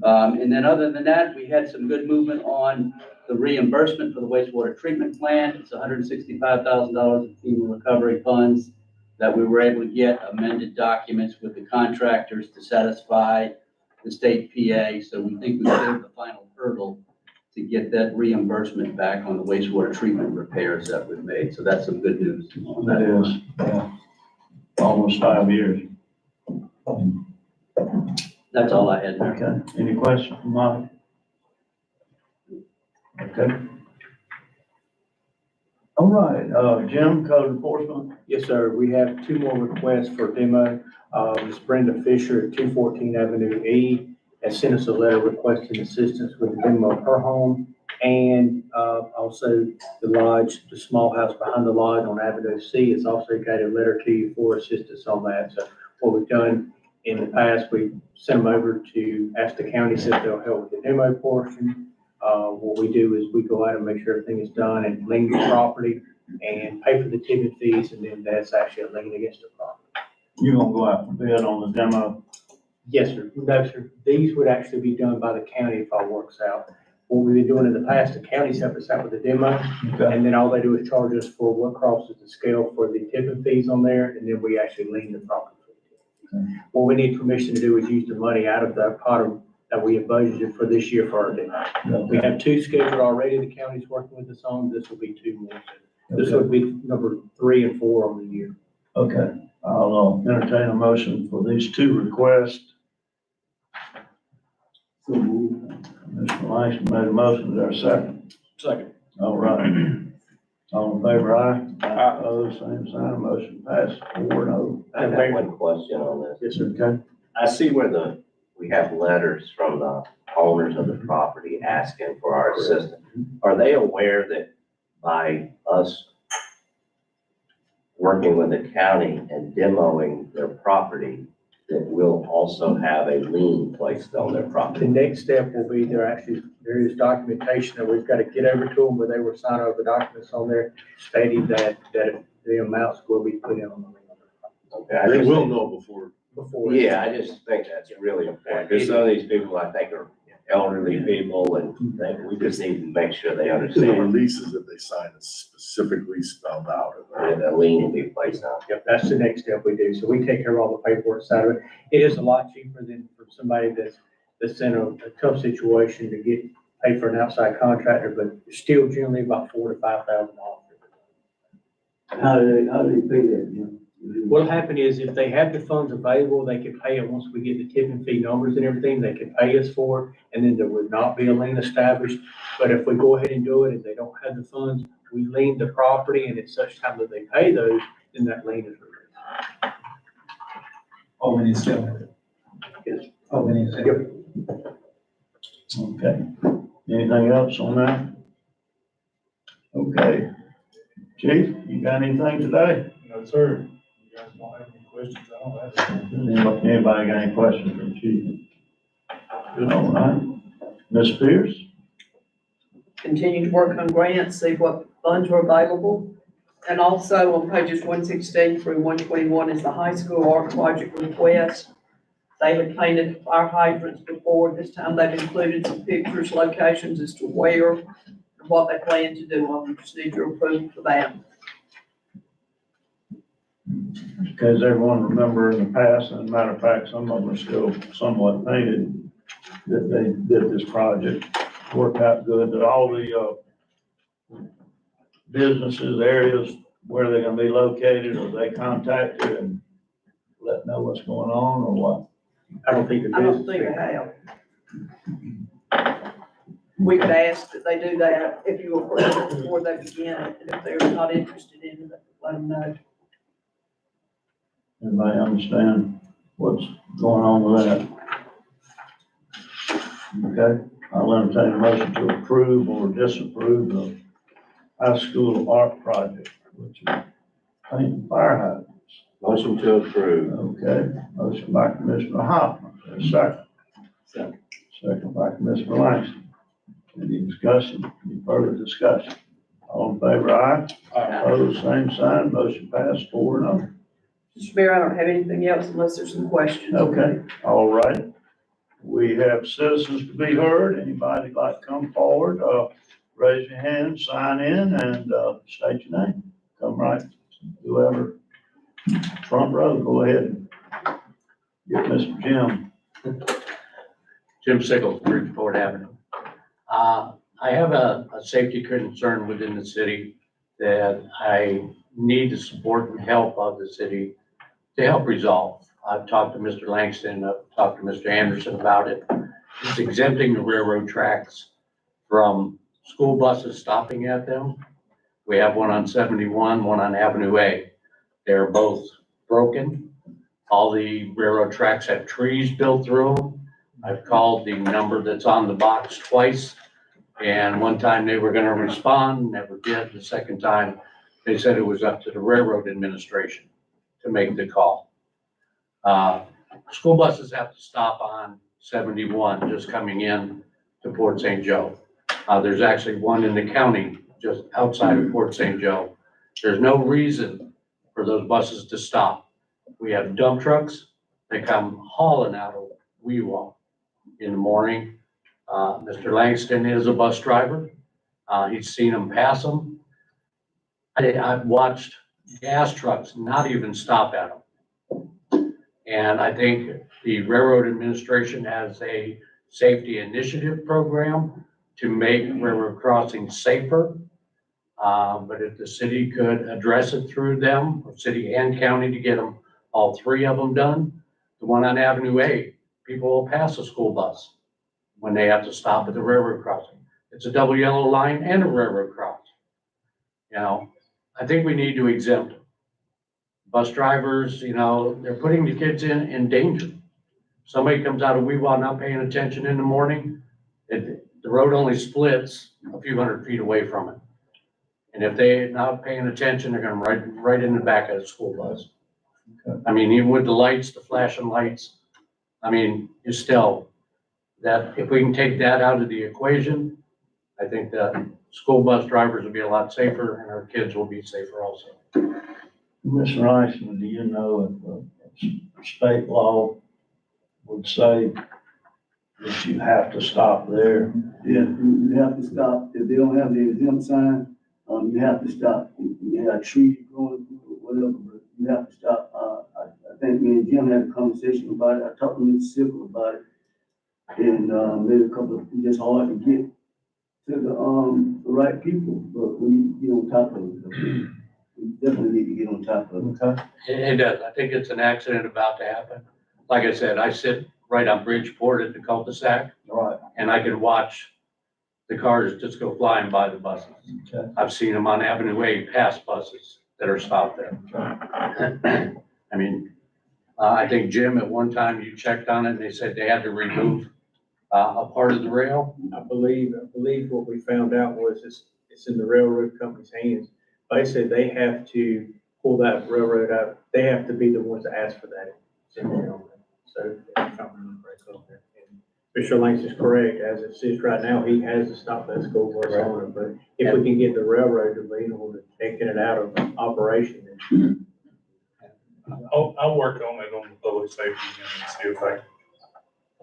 And then other than that, we had some good movement on the reimbursement for the wastewater treatment plant. It's $165,000 in FEMA recovery funds that we were able to get amended documents with the contractors to satisfy the state PA. So we think we cleared the final hurdle to get that reimbursement back on the wastewater treatment repairs that we've made. So that's some good news. It is, yeah. Almost 5 years. That's all I had, Mayor. Okay, any questions from Mike? Okay. All right, Jim, code enforcement. Yes, sir. We have 2 more requests for demo. Ms. Brenda Fisher at 214 Avenue E has sent us a letter requesting assistance with the demo of her home, and also the lodge, the small house behind the lodge on Avenue C. It's also got a letter to you for assistance on that. So what we've done in the past, we've sent them over to ask the county, see if they'll help with the demo portion. What we do is we go out and make sure everything is done and lien the property and pay for the tipping fees, and then that's actually a lien against the property. You're gonna go out for bid on the demo? Yes, sir. No, sir. These would actually be done by the county if all works out. What we've been doing in the past, the counties help us out with the demo, Okay. and then all they do is charge us for what crosses the scale for the tipping fees on there, and then we actually lien the property. What we need permission to do is use the money out of the pot that we have budgeted for this year for our demo. We have 2 scheduled already. The county's working with us on. This will be 2 more. This would be number 3 and 4 on the year. Okay, I'll entertain a motion for these 2 requests. Mr. Langston made a motion, is there a second? Second. All right. All in favor, aye? Aye. Opposed, same sign, motion passed 4-0. I have one question on this. Yes, sir. Okay. I see where we have letters from the owners of the property asking for our assistance. Are they aware that by us working with the county and demoing their property, that we'll also have a lien placed on their The property? next step will be there is documentation that we've got to get over to them where they will sign over the documents on there stating that the amounts will be put in on the lien. Okay, I They just will know before before. Yeah, I just think that's really important, because some of these people, I think, are elderly people, and we just need to make sure they The understand. releases that they sign is specifically spelled out. And the lien will be placed on. Yep, that's the next step we do. So we take care of all the paperwork side of it. It is a lot cheaper than for somebody that's in a tough situation to get paid for an outside contractor, but still generally about $4,000 to $5,000. How do they pay that, you know? What'll happen is if they have the funds available, they can pay it once we get the tipping fee numbers and everything, they can pay us for it, and then there would not be a lien established. But if we go ahead and do it, and they don't have the funds, we lien the property, and at such time that they pay those, then that lien is released. Oh, when it's done. Yes. Oh, when it's done. Okay. Anything else on that? Okay. Chief, you got anything today? No, sir. You guys don't have any questions? I don't have any. Anybody got any questions for the chief? Good, all right. Ms. Pierce? Continue to work on grants, see what funds are available. And also on pages 116 through 121 is the high school art project request. They had painted fire hydrants before. This time they've included some pictures, locations as to where and what they plan to do. I just need your approval for that. Because everyone remember in the past, and as a matter of fact, some of them are still somewhat painted, that they did this project, worked out good, that all the, businesses, areas where they're gonna be located, or they contacted and let know what's going on, or what? I don't think the I don't business. think I have. We could ask that they do that if you approve it before they begin it, and if they're not interested in it, let them know. Everybody understand what's going on with that? Okay, I'll entertain a motion to approve or disapprove the high school art project, which is painting fire hydrants. Motion to approve. Okay, motion by Commissioner Hoffman, there's a second. Second. Second by Commissioner Langston. Any discussion, any further discussion? All in favor, aye? Opposed, same sign, motion passed 4-0. Mr. Mayor, I don't have anything else unless there's some questions. Okay, all right. We have citizens to be heard. Anybody like to come forward, raise your hand, sign in, and, state your name. Come right, whoever, front row, go ahead and get Mr. Jim. Jim Sickles, Bridgeport Avenue. I have a safety concern within the city that I need the support and help of the city to help resolve. I've talked to Mr. Langston, I've talked to Mr. Anderson about it. It's exempting the railroad tracks from school buses stopping at them. We have one on 71, one on Avenue A. They're both broken. All the railroad tracks have trees built through them. I've called the number that's on the box twice, and one time they were gonna respond, never did. The second time, they said it was up to the railroad administration to make the call. School buses have to stop on 71 just coming in to Port St. Joe. There's actually one in the county just outside of Port St. Joe. There's no reason for those buses to stop. We have dump trucks, they come hauling out of Weewalt in the morning. Mr. Langston is a bus driver. He's seen them pass them. I've watched gas trucks not even stop at them. And I think the railroad administration has a safety initiative program to make railroad crossings safer. But if the city could address it through them, or city and county, to get them, all three of them done. The one on Avenue A, people will pass a school bus when they have to stop at the railroad crossing. It's a double yellow line and a railroad cross. You know, I think we need to exempt them. Bus drivers, you know, they're putting the kids in danger. Somebody comes out of Weewalt not paying attention in the morning, the road only splits a few hundred feet away from it. And if they're not paying attention, they're gonna right in the back of the school bus. I mean, even with the lights, the flashing lights, I mean, you still, that, if we can take that out of the equation, I think that school bus drivers will be a lot safer and our kids will be safer also. Mr. Langston, do you know if state law would say that you have to stop there. Yeah, you have to stop, if they don't have the exempt sign, you have to stop. You have trees growing, whatever, but you have to stop. I think me and Jim had a conversation about it, I talked to Mr. Sickle about it. And, maybe a couple of, it's just hard to get to the right people, but we need to get on top of it. We definitely need to get on top of it. Okay. It does. I think it's an accident about to happen. Like I said, I sit right on Bridgeport at the cul-de-sac, Right. and I can watch the cars just go flying by the buses. Okay. I've seen them on Avenue A past buses that are stopped there. I mean, I think, Jim, at one time you checked on it, and they said they had to remove a part of the rail. I believe what we found out was it's in the railroad company's hands. Basically, they have to pull that railroad out. They have to be the ones to ask for that. So, if I remember correctly. And Mr. Lanks is correct. As it sits right now, he has to stop that school bus on it. But if we can get the railroad to be able to taking it out of operation, then I'll work on it on the public safety and see if I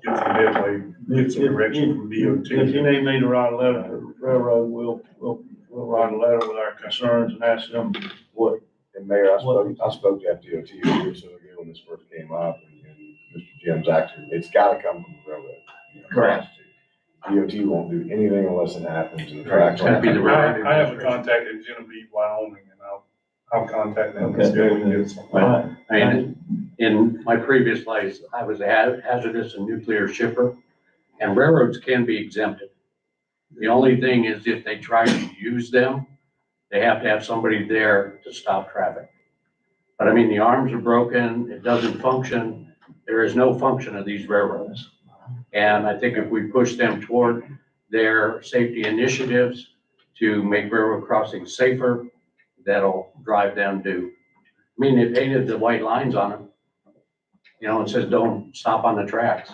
get some headway, get some direction from DOT. If you need me to write a letter to the railroad, we'll write a letter with our concerns and ask them what. And Mayor, I spoke to FDOT a year or so ago when this first came up, and Mr. Jim's actually, it's gotta come from the railroad. Correct. DOT won't do anything unless it happens, and the tracks. It's gotta be the railroad. I haven't contacted Genevieve, Wyoming, and I'll contact them and Okay. see if we can get some. All right. I mean, in my previous life, I was a hazardous and nuclear shipper, and railroads can be exempted. The only thing is if they try to use them, they have to have somebody there to stop traffic. But I mean, the arms are broken, it doesn't function, there is no function of these railroads. And I think if we push them toward their safety initiatives to make railroad crossings safer, that'll drive them to, I mean, they painted the white lines on them. You know, it says, don't stop on the tracks.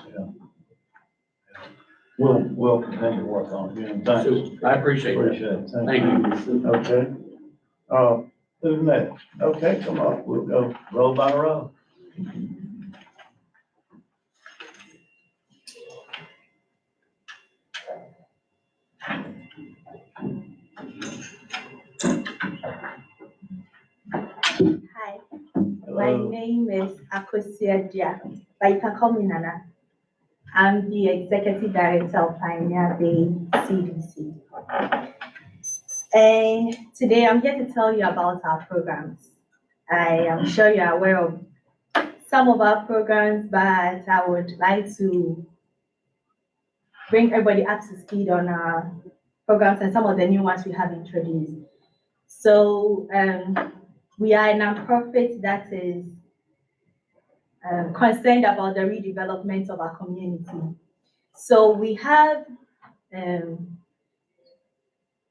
We'll continue to work on it. Thanks. I appreciate it. Appreciate it. Thank you. Okay. Who's next? Okay, come on, we'll go roll by roll. Hi, my name is Akosia Dia, but you can call me Nana. I'm the Executive Director of Pioneer Bay CDC. And today I'm here to tell you about our programs. I am sure you're aware of some of our programs, but I would like to bring everybody up to speed on our programs and some of the new ones we have introduced. So we are a nonprofit that is concerned about the redevelopment of our community. So we have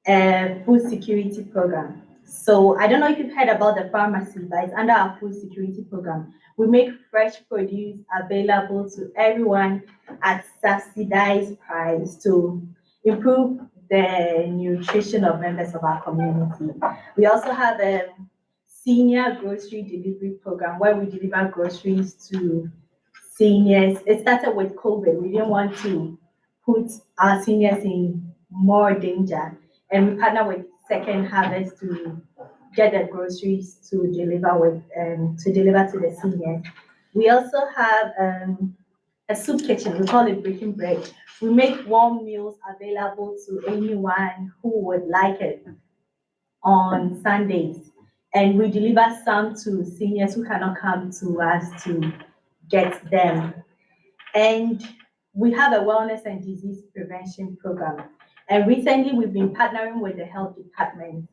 a food security program. So I don't know if you've heard about the pharmacy, but it's under our food security program. We make fresh produce available to everyone at subsidized price to improve the nutrition of members of our community. We also have a senior grocery delivery program where we deliver groceries to seniors. It started with COVID. We didn't want to put our seniors in more danger. And we partner with Second Harvest to get the groceries to deliver to the seniors. We also have a soup kitchen. We call it Breaking Bread. We make warm meals available to anyone who would like it on Sundays. And we deliver some to seniors who cannot come to us to get them. And we have a wellness and disease prevention program. And recently we've been partnering with the health department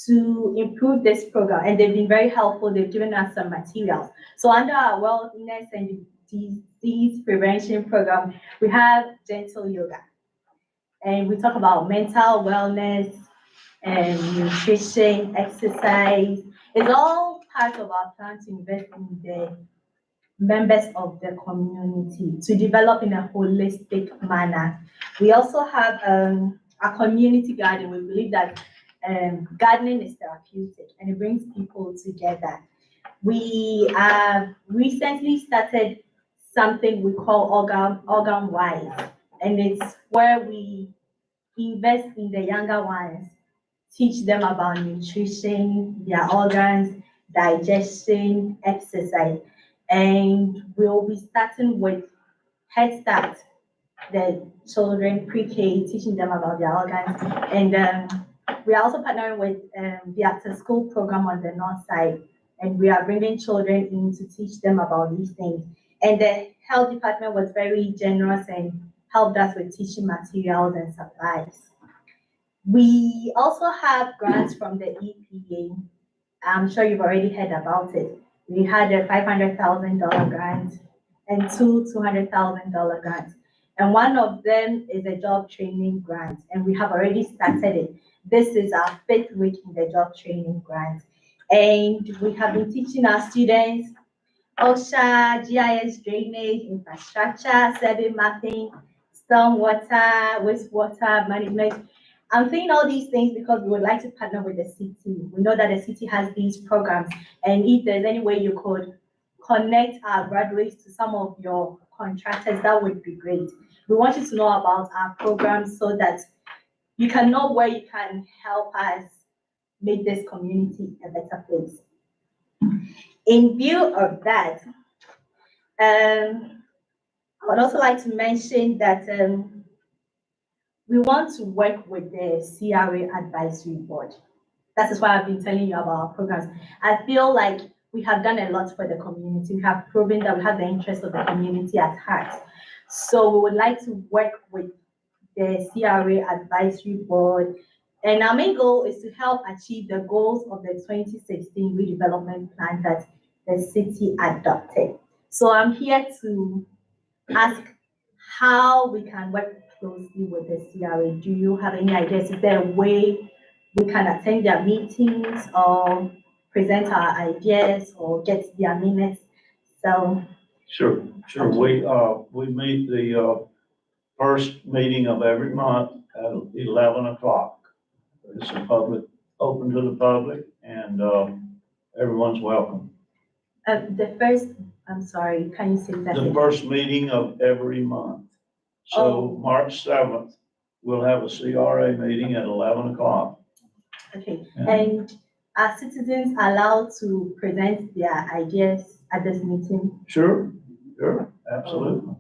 to improve this program. And they've been very helpful. They've given us some materials. So under our wellness and disease prevention program, we have gentle yoga. And we talk about mental wellness and nutrition, exercise. It's all part of our plan to invest in the members of the community to develop in a holistic manner. We also have a community garden. We believe that gardening is therapeutic and it brings people together. We have recently started something we call organ wise, and it's where we invest in the younger ones, teach them about nutrition, their organs, digestion, exercise. And we'll be starting with Head Start, the children pre-K, teaching them about their organs. And we are also partnering with the after school program on the north side. And we are bringing children in to teach them about these things. And the health department was very generous and helped us with teaching materials and supplies. We also have grants from the EPA. I'm sure you've already heard about it. We had a $500,000 grant and two $200,000 grants. And one of them is a job training grant, and we have already started it. This is our 5th week in the job training grant. And we have been teaching our students OSHA, GIS drainage, infrastructure, survey mapping, stormwater, wastewater management. I'm saying all these things because we would like to partner with the city. We know that the city has these programs, and if there's any way you could connect our graduates to some of your contractors, that would be great. We want you to know about our programs so that you can know where you can help us make this community a better place. In view of that, I would also like to mention that we want to work with the CRA Advisory Board. That is why I've been telling you about our programs. I feel like we have done a lot for the community. We have proven that we have the interest of the community at heart. So we would like to work with the CRA Advisory Board. And our main goal is to help achieve the goals of the 2016 redevelopment plan that the city adopted. So I'm here to ask how we can work closely with the CRA. Do you have any ideas? Is there a way we can attend their meetings or present our ideas or get their minutes? So. Sure. We meet the first meeting of every month at 11 o'clock. It's open to the public, and everyone's welcome. I'm sorry, can you say that? The first meeting of every month. So March 7th, we'll have a CRA meeting at 11 o'clock. Okay, and are citizens allowed to present their ideas at this meeting? Sure, absolutely.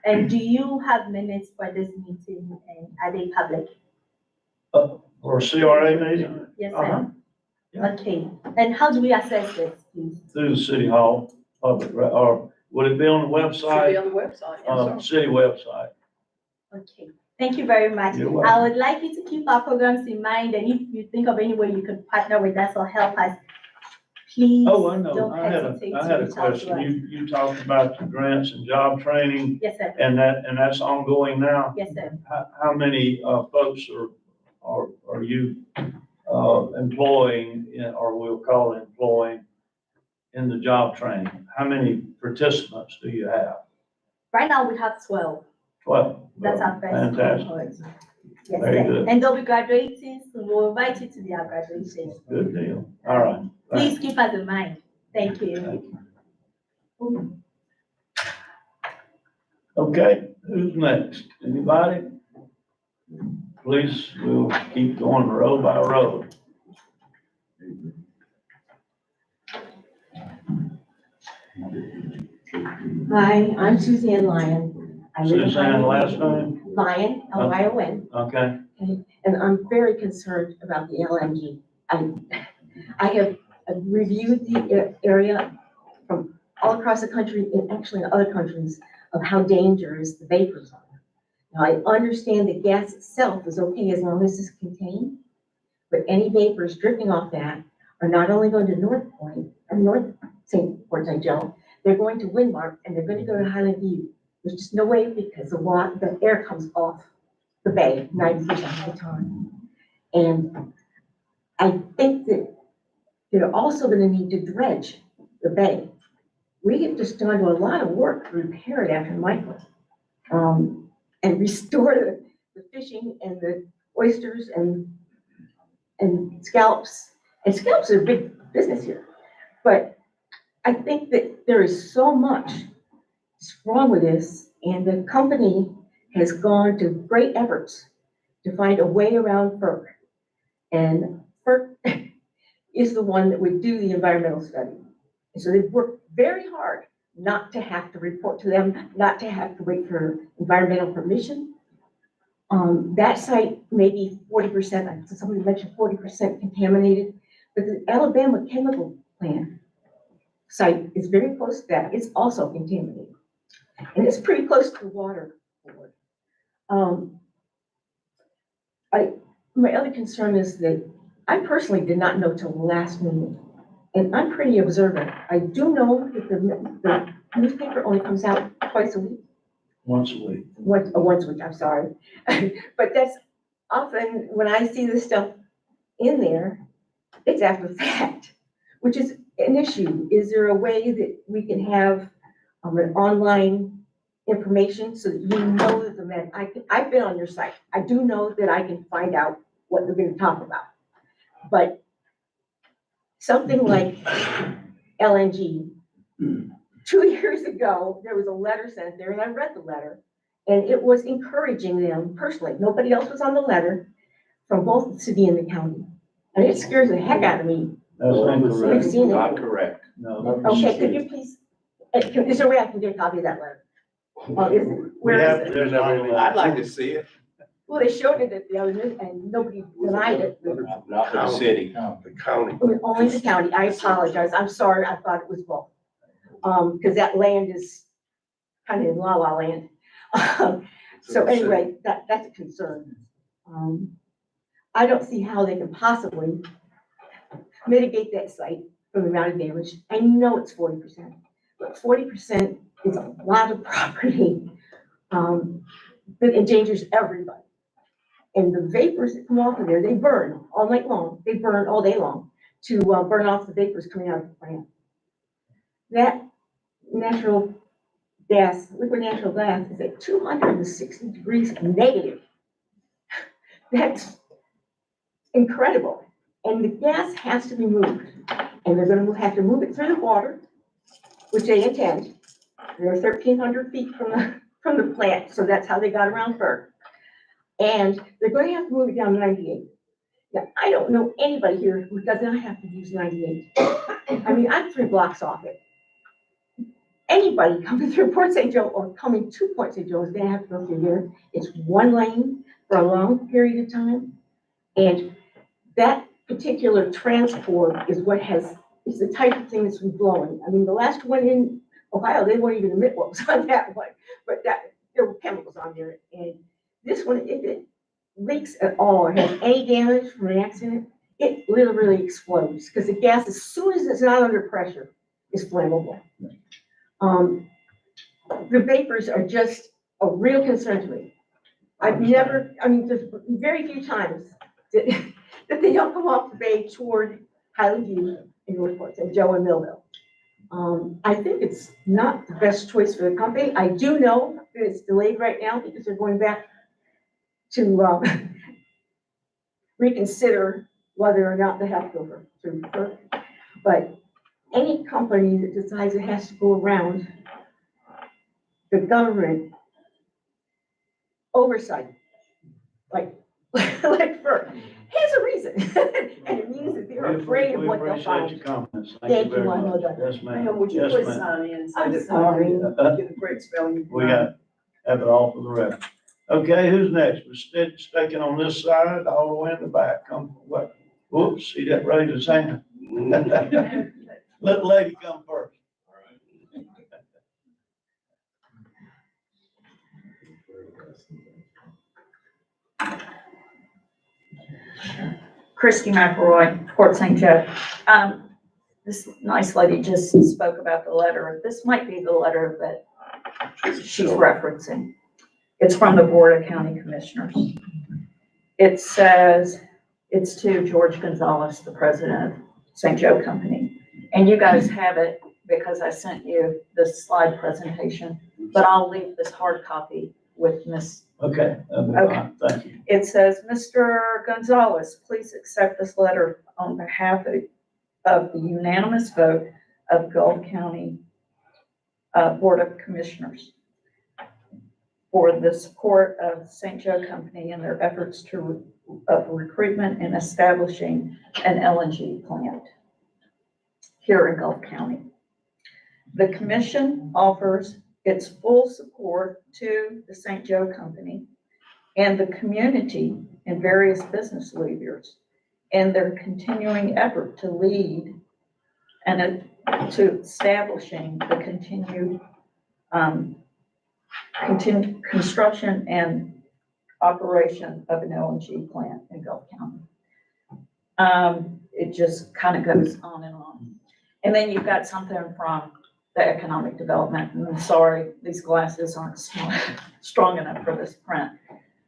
And do you have minutes for this meeting, and are they public? For a CRA meeting? Yes, Uh-huh. sir. Yeah. Okay, and how do we access this, please? Through the City Hall, or would it be on the Should be website? on the website. Yes, sir. City website. Okay, thank you very much. You're welcome. I would like you to keep our programs in mind, and if you think of any way you could partner with us or help us, please Oh, I know. don't I had hesitate a to reach out to question. us. You talked about the grants and job training, Yes, sir. and that's ongoing now. Yes, sir. How many folks are you employing, or we'll call employing in the job training? How many participants do you have? Right now, we have 12. 12. That's our first Fantastic. cohort. Yes, Very sir. good. And they'll be graduating soon. We'll invite you to their graduation. Good deal. All right. Please keep us in mind. Thank you. Thank you. Okay, who's next? Anybody? Please, we'll keep going road by road. Hi, I'm Suzanne Lyon. I live in Suzanne, Highland- last name? Lyon, Lyon. Okay. And I'm very concerned about the LNG. I have reviewed the area from all across the country and actually in other countries of how dangerous the vapors are. Now, I understand the gas itself is okay as long as it's contained, but any vapors dripping off that are not only going to North Point, or North Port St. Joe, they're going to Windmark and they're going to go to Highland View. There's just no way because the air comes off the bay 90% of the time. And I think that they're also going to need to dredge the bay. We have just done a lot of work to repair it after Michael, and restore the fishing and the oysters and scallops. And scallops are a big business here. But I think that there is so much wrong with this, and the company has gone to great efforts to find a way around FERC. And FERC is the one that would do the environmental study. And so they've worked very hard not to have to report to them, not to have to wait for environmental permission. That site may be 40%, somebody mentioned 40% contaminated, but the Alabama chemical plant site is very close to that. It's also contaminated. And it's pretty close to the water board. My other concern is that I personally did not know till the last minute, and I'm pretty observant. I do know that the newspaper only comes out twice a week. Once a week. Once a week, I'm sorry. But that's often, when I see this stuff in there, it's after the fact, which is an issue. Is there a way that we can have an online information so that you know that I've been on your site. I do know that I can find out what they're going to talk about. But something like LNG, 2 years ago, there was a letter sent there, and I read the letter, and it was encouraging them personally. Nobody else was on the letter, from both the city and the county. And it scares the heck out of me. That's incorrect. We've seen it. Not correct. No. Okay, could you please, is there a way I can get a copy of that letter? Where is it? There's not a- I'd like to see it. Well, they showed it at the other, and nobody denied it. Not the city. The county. Only the county. I apologize. I'm sorry. I thought it was both. Because that land is kind of in la-la land. So anyway, that's a concern. I don't see how they can possibly mitigate that site from the amount of damage. I know it's 40%, but 40% is a lot of property that endangers everybody. And the vapors that come off of there, they burn all night long. They burn all day long to burn off the vapors coming out of the plant. That natural gas, liquid natural gas, is at 260 degrees negative. That's incredible. And the gas has to be moved. And they're going to have to move it through the water, which they intend. They're 1,300 feet from the plant, so that's how they got around FERC. And they're going to have to move it down to 98. Now, I don't know anybody here who does not have to use 98. I mean, I'm 3 blocks off it. Anybody coming through Port St. Joe or coming to Port St. Joe is going to have to go through there. It's one lane for a long period of time. And that particular transport is is the type of thing that's been blowing. I mean, the last one in Ohio, they won't even admit what was on that one, but there were chemicals on there. And this one, if it leaks at all or has any damage from an accident, it literally explodes because the gas, as soon as it's not under pressure, is flammable. The vapors are just a real concern to me. There's very few times that they don't come off the bay toward Highland View in Northport, St. Joe and Millville. I think it's not the best choice for the company. I do know that it's delayed right now because they're going back to reconsider whether or not they have to go through FERC. But any company that decides it has to go around the government oversight, like FERC, has a reason. And it means that they're afraid of what they'll We appreciate find. your comments. Thank you very you, much. Mother. Yes, ma'am. Ma'am, would you Yes, please ma'am. sign in? I'm Say that sorry. Get a great spelling. We got, have it all for the record. Okay, who's next? We're staking on this side, all the way in the back. Come, what? Whoops, he didn't raise his hand. Let the lady come first. Christy McElroy, Port St. Joe. This nice lady just spoke about the letter. This might be the letter that she's referencing. It's from the Board of County Commissioners. It says, it's to George Gonzalez, the president of St. Joe Company. And you guys have it because I sent you this slide presentation, but I'll leave this hard copy with Ms. Okay, Okay. Thank you. It says, Mr. Gonzalez, please accept this letter on behalf of the unanimous vote of Gulf County Board of Commissioners for the support of St. Joe Company in their efforts of recruitment and establishing an LNG plant here in Gulf County. The commission offers its full support to the St. Joe Company and the community and various business leaders in their continuing effort to lead and to establishing the continued construction and operation of an LNG plant in Gulf County. It just kind of goes on and on. And then you've got something from the economic development, and I'm sorry, these glasses aren't strong enough for this print.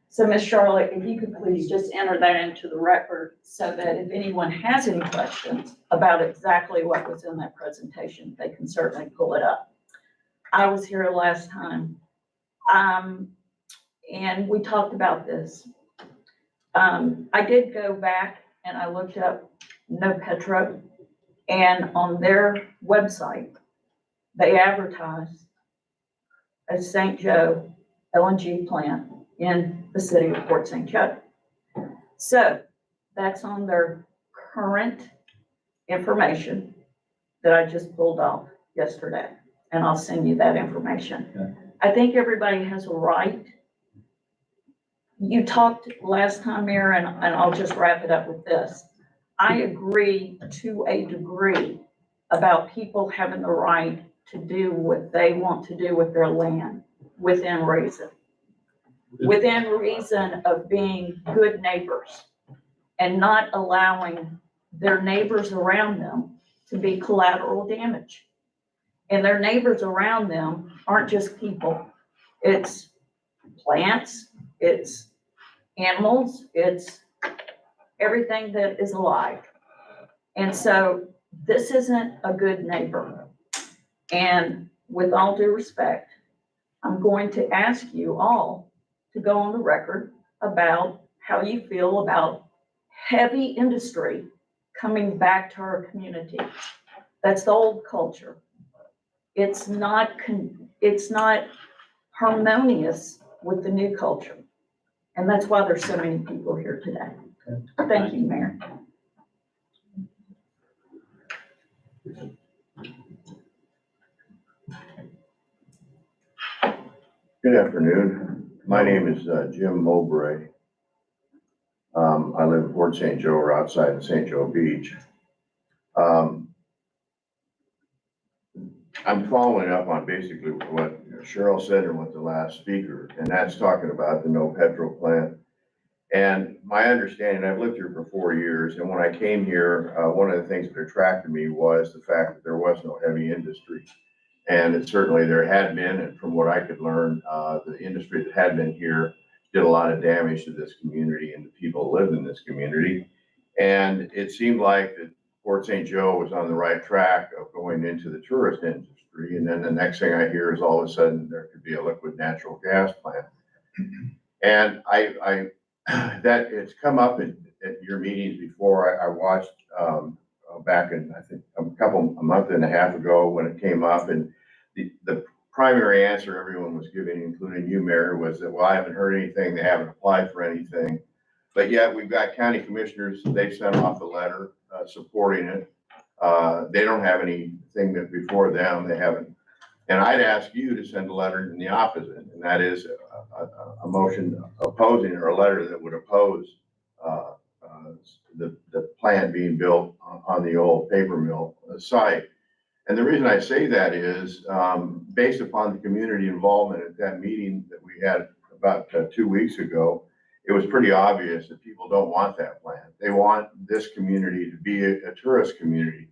So Ms. Charlotte, if you could please just enter that into the record so that if anyone has any questions about exactly what was in that presentation, they can certainly pull it up. I was here last time, and we talked about this. I did go back and I looked up No Petro, and on their website, they advertise a St. Joe LNG plant in the city of Port St. Joe. So that's on their current information that I just pulled off yesterday, and I'll send you that information. Okay. I think everybody has a right. You talked last time, Mayor, and I'll just wrap it up with this. I agree to a degree about people having the right to do what they want to do with their land within reason. Within reason of being good neighbors and not allowing their neighbors around them to be collateral damage. And their neighbors around them aren't just people. It's plants, it's animals, it's everything that is alive. And so this isn't a good neighbor. And with all due respect, I'm going to ask you all to go on the record about how you feel about heavy industry coming back to our community. That's the old culture. It's not harmonious with the new culture. And that's why there's so many people here today. Thank you, Mayor. Good afternoon. My name is Jim Mowbray. I live in Port St. Joe, or outside of St. Joe Beach. I'm following up on basically what Cheryl said and what the last speaker, and that's talking about the No Petro plant. And my understanding, I've lived here for 4 years, and when I came here, one of the things that attracted me was the fact that there was no heavy industry. And it certainly there had been, and from what I could learn, the industry that had been here did a lot of damage to this community and the people who lived in this community. And it seemed like that Port St. Joe was on the right track of going into the tourist industry. And then the next thing I hear is all of a sudden there could be a liquid natural gas plant. And that it's come up at your meetings before. I watched back in, I think, a month and a half ago when it came up, and the primary answer everyone was giving, including you, Mayor, was that, well, I haven't heard anything, they haven't applied for anything. But yet we've got county commissioners, they've sent off a letter supporting it. They don't have anything that before them, they haven't. And I'd ask you to send a letter in the opposite, and that is a motion opposing, or a letter that would oppose the plant being built on the old paper mill site. And the reason I say that is based upon the community involvement at that meeting that we had about 2 weeks ago, it was pretty obvious that people don't want that plant. They want this community to be a tourist community.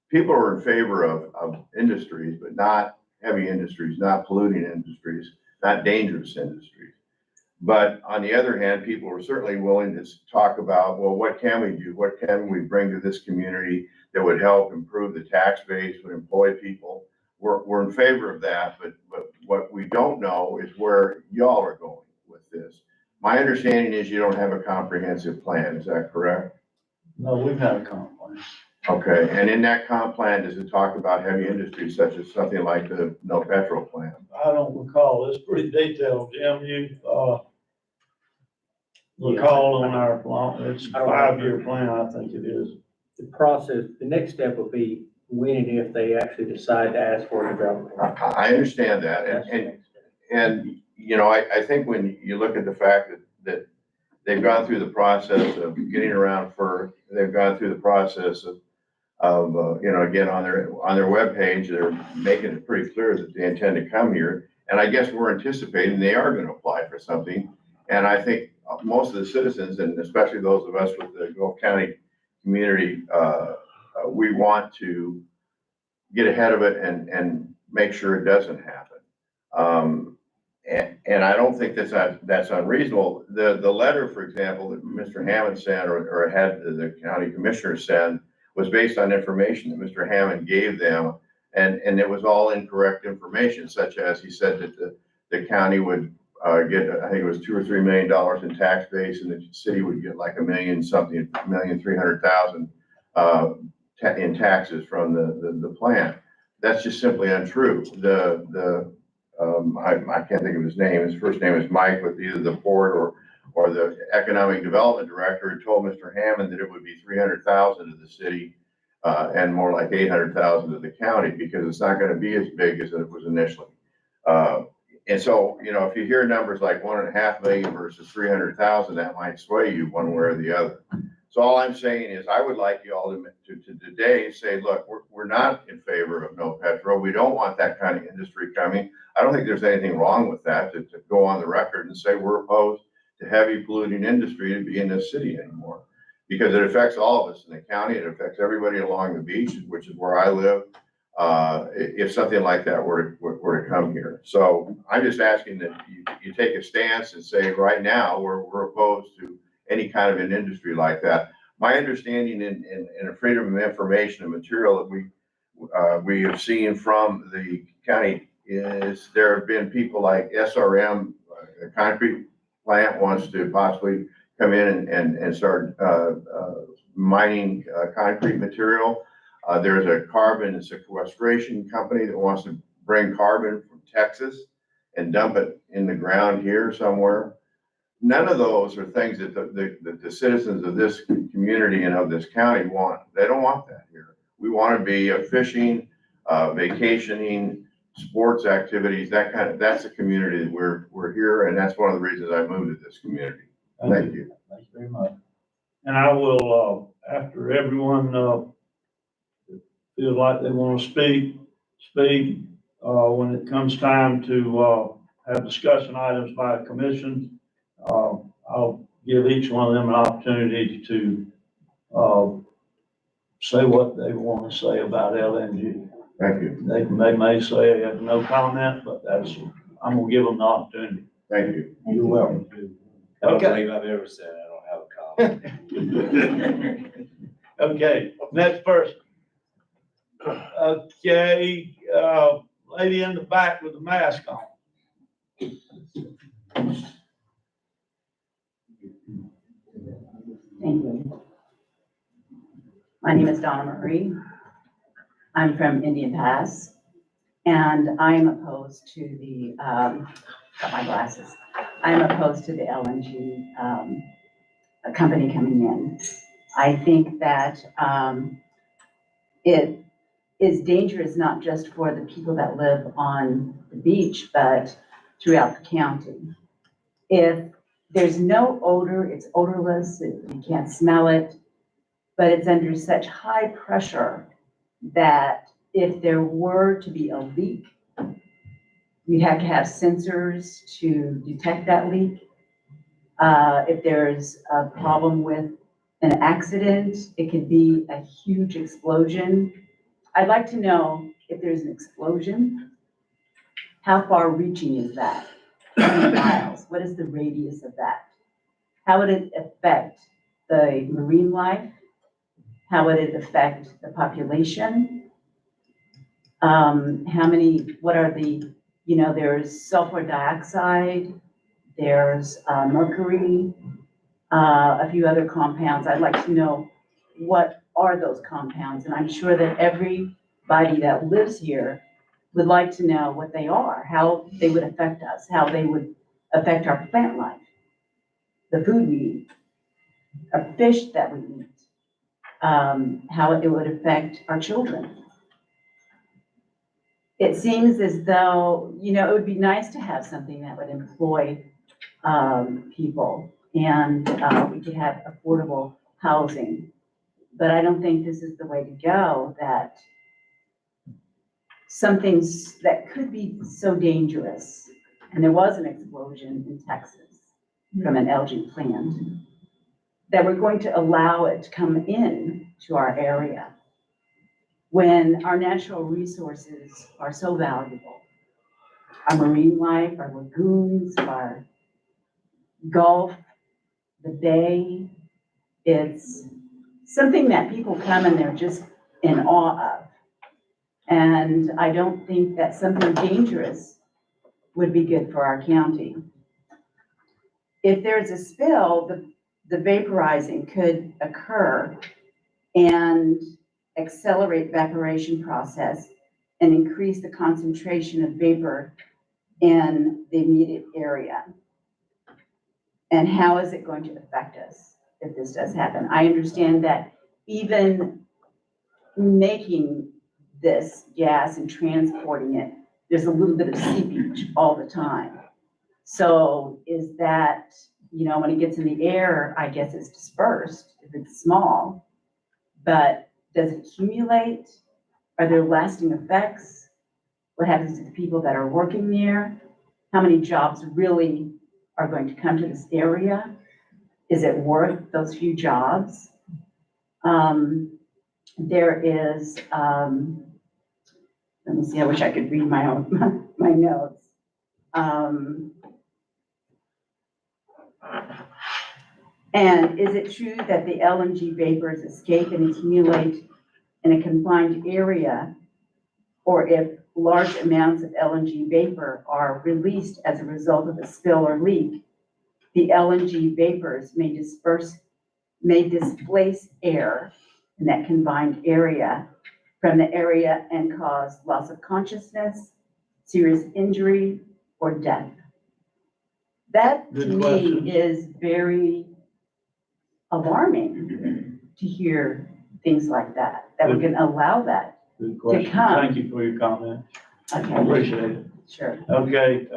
People are in favor of industries, but not heavy industries, not polluting industries, not dangerous industries. But on the other hand, people were certainly willing to talk about, well, what can we do? What can we bring to this community that would help improve the tax base, would employ people? We're in favor of that, but what we don't know is where y'all are going with this. My understanding is you don't have a comprehensive plan. Is that correct? No, we've had a comp plan. Okay, and in that comp plan, does it talk about heavy industries such as something like the no petrol plant? I don't recall. It's pretty detailed. Jim, you, recall on our plan, it's a 5-year plan, I think it is. The process, the next step will be when and if they actually decide to ask for a development. I understand that, and, you know, I think when you look at the fact that they've gone through the process of getting around for, they've gone through the process of, you know, again, on their webpage, they're making it pretty clear that they intend to come here. And I guess we're anticipating they are gonna apply for something. And I think most of the citizens, and especially those of us with the Gulf County community, we want to get ahead of it and make sure it doesn't happen. And I don't think that's unreasonable. The letter, for example, that Mr. Hammond sent or had the county commissioner send was based on information that Mr. Hammond gave them. And it was all incorrect information, such as he said that the county would get, I think it was $2 or $3 million in tax base, and the city would get like $1,300,000 in taxes from the plant. That's just simply untrue. I can't think of his name. His first name is Mike, with either the port or the economic development director, had told Mr. Hammond that it would be 300,000 to the city, and more like 800,000 to the county, because it's not going to be as big as it was initially. And so, you know, if you hear numbers like 1.5 million versus 300,000, that might sway you one way or the other. So all I'm saying is, I would like you all to today say, look, we're not in favor of no petrol. We don't want that kind of industry coming. I don't think there's anything wrong with that, to go on the record and say we're opposed to heavy polluting industry to be in this city anymore. Because it affects all of us in the county. It affects everybody along the beach, which is where I live. If something like that were to come here. So I'm just asking that you take a stance and say, right now, we're opposed to any kind of an industry like that. My understanding in a freedom of information and material that we have seen from the county is there have been people like SRM, a concrete plant, wants to possibly come in and start mining concrete material. There's a carbon and sequestration company that wants to bring carbon from Texas and dump it in the ground here somewhere. None of those are things that the citizens of this community and of this county want. They don't want that here. We want to be a fishing, vacationing, sports activities, that's the community that we're here, and that's one of the reasons I moved to this community. Thank you. Thank you very much. And I will, after everyone, feels like they want to speak. When it comes time to, have discussion items by a commission, I'll give each one of them an opportunity to, say what they want to say about LNG. Thank you. They may say they have no comment, but I'm gonna give them the opportunity. Thank you. You're welcome. I don't Okay. believe I've ever said I don't have a comment. Okay, next person. Okay, lady in the back with the mask on. Thank you. My name is Donna Marie. I'm from Indian Pass, and I'm opposed to the, got my glasses. I'm opposed to the LNG company coming in. I think that it is dangerous not just for the people that live on the beach, but throughout the county. If there's no odor, it's odorless, you can't smell it, but it's under such high pressure that if there were to be a leak, you'd have to have sensors to detect that leak. If there's a problem with an accident, it could be a huge explosion. I'd like to know, if there's an explosion, how far reaching is that? How many miles? What is the radius of that? How would it affect the marine life? How would it affect the population? What are the, there's sulfur dioxide, there's mercury, a few other compounds. I'd like to know what are those compounds? And I'm sure that everybody that lives here would like to know what they are, how they would affect us, how they would affect our plant life, the food we eat, our fish that we eat, how it would affect our children. It seems as though, it would be nice to have something that would employ people and we could have affordable housing. But I don't think this is the way to go, that something that could be so dangerous. And there was an explosion in Texas from an algae plant, that we're going to allow it to come in to our area when our natural resources are so valuable. Our marine life, our lagoons, our Gulf, the bay, it's something that people come and they're just in awe of. And I don't think that something dangerous would be good for our county. If there's a spill, the vaporizing could occur and accelerate evaporation process and increase the concentration of vapor in the immediate area. And how is it going to affect us if this does happen? I understand that even making this gas and transporting it, there's a little bit of seepage all the time. So is that, when it gets in the air, I guess it's dispersed if it's small, but does it accumulate? Are there lasting effects? What happens to the people that are working there? How many jobs really are going to come to this area? Is it worth those few jobs? There is, let me see, I wish I could read my own, my notes. And is it true that the LNG vapors escape and accumulate in a confined area? Or if large amounts of LNG vapor are released as a result of a spill or leak, the LNG vapors may displace air in that confined area from the area and cause loss of consciousness, serious injury, or death. That to me is very alarming to hear things like that we can allow that Good to question. come. Thank you for your comment. Okay, Appreciate it. sure. Okay,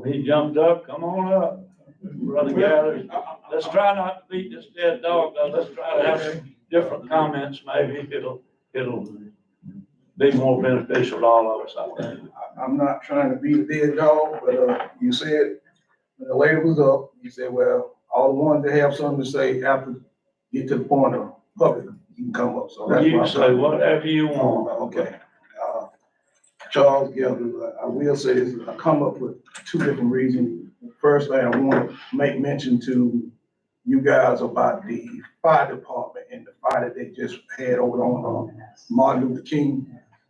he jumped up, come on up, Brother Gathers. Let's try not to beat this dead dog, though, let's try to have some different comments, maybe it'll be more beneficial to all of us, I think. I'm not trying to be the dead dog, but, you said, when the lady was up, you said, well, all the ones that have something to say after get to the point of public, you can come up, so that's You why. can say whatever you want. Okay. Charles Gilder, I will say this, I come up with two different reasons. First thing, I want to make mention to you guys about the fire department and the fire that they just had over on Martin Luther King,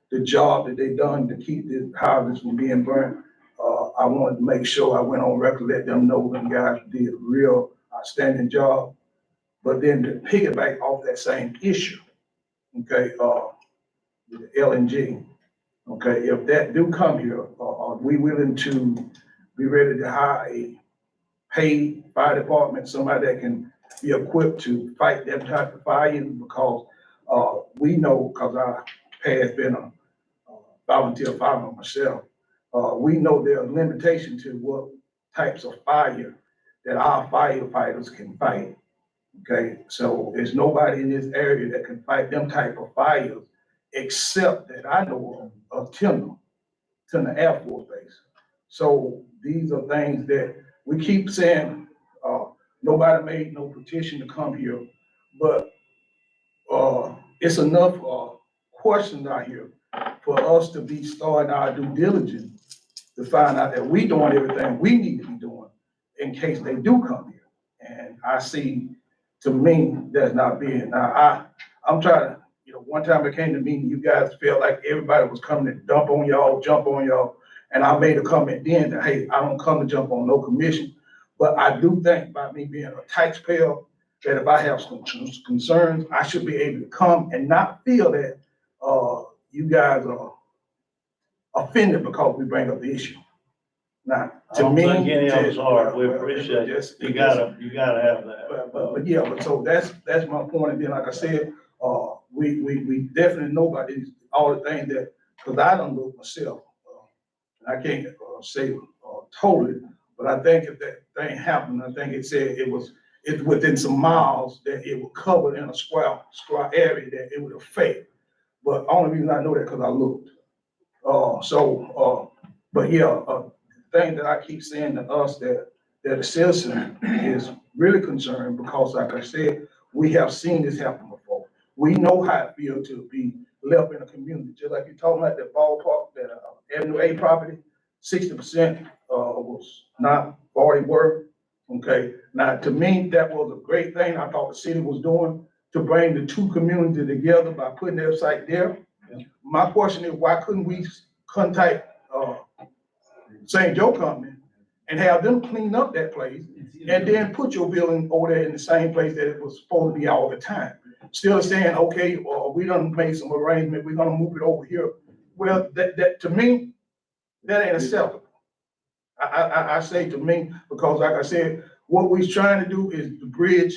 the job that they done to keep the houses from being burnt. I wanted to make sure I went on record, let them know them guys did a real outstanding job. But then to piggyback off that same issue, okay, with the LNG, okay, if that do come here, are we willing to be ready to hire a paid fire department, somebody that can be equipped to fight that type of fire? Because we know, because our past been a volunteer fireman myself, we know there are limitations to what types of fire that our firefighters can fight. Okay, so there's nobody in this area that can fight them type of fires, except that I know of Tindal Air Force Base. So these are things that we keep saying, nobody made no petition to come here, but it's enough questions out here for us to be starting our due diligence to find out that we doing everything we need to be doing in case they do come here. And I see, to me, that's not being. Now, I'm trying to, one time it came to me, you guys felt like everybody was coming to dump on y'all, jump on y'all. And I made a comment then that, hey, I don't come to jump on no commission, but I do think by me being a taxpayer, that if I have some concerns, I should be able to come and not feel that, you guys are offended because we bring up the issue. Now, I to don't me. think any of us are. We well, appreciate it. just- You gotta have that. But yeah, but so that's my point. And then, like I said, we definitely know about these, all the things that, because I don't know myself. I can't say totally, but I think if that thing happened, I think it said it's within some miles that it was covered in a square area that it would affect. But only reason I know that because I looked. But yeah, thing that I keep saying to us that the citizen is really concerned because like I said, we have seen this happen before. We know how it feels to be left in a community, just like you're talking about that ballpark, that Avenue A property, 60% was not already worth. Okay, now to me, that was a great thing I thought the city was doing to bring the two communities together by putting their site there. My question is, why couldn't we contact St. Joe Company and have them clean up that place and then put your building over there in the same place that it was supposed to be all the time? Still saying, okay, we done made some arrangement, we're gonna move it over here. Well, that to me, that ain't acceptable. I say to me, because like I said, what we're trying to do is to bridge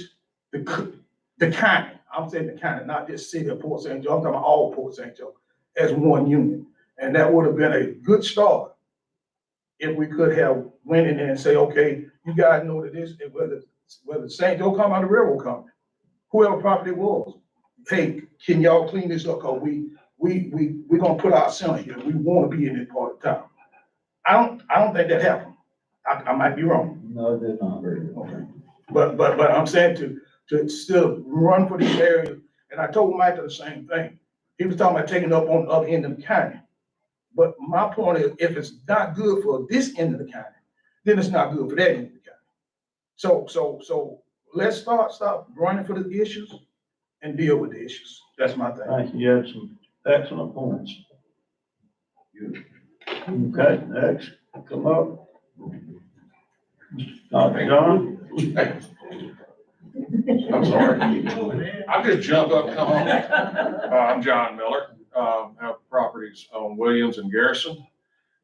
the county. I'm saying the county, not just city of Port St. Joe. I'm talking about all Port St. Joe as one unit. And that would have been a good start if we could have went in there and say, okay, you guys know that this, whether St. Joe come out of the railroad company, whoever property it was, hey, can y'all clean this up? Cause we're gonna put our center here. We wanna be in this part of town. I don't think that happened. I might be wrong. No, it did not. Okay. But I'm saying to still run for these areas, and I told Michael the same thing. He was talking about taking it up on the other end of the county. But my point is, if it's not good for this end of the county, then it's not good for that end of the county. So let's stop running for the issues and deal with the issues. That's my thing. Thank you. You had some excellent points. Okay, next, come up. Dr. John? I'm sorry. I could jump up, come on. I'm John Miller, have properties on Williams and Garrison.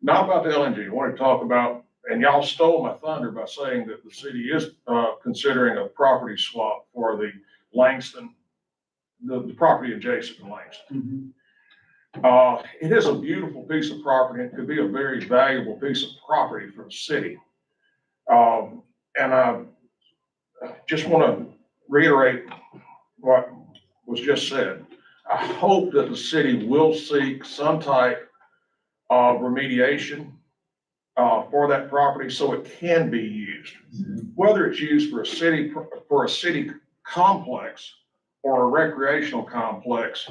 Not about the LNG, I want to talk about, and y'all stole my thunder by saying that the city is considering a property swap for the Langston, the property adjacent to Langston. It is a beautiful piece of property. It could be a very valuable piece of property for the city. And I just want to reiterate what was just said. I hope that the city will seek some type of remediation for that property so it can be used. Whether it's used for a city complex or a recreational complex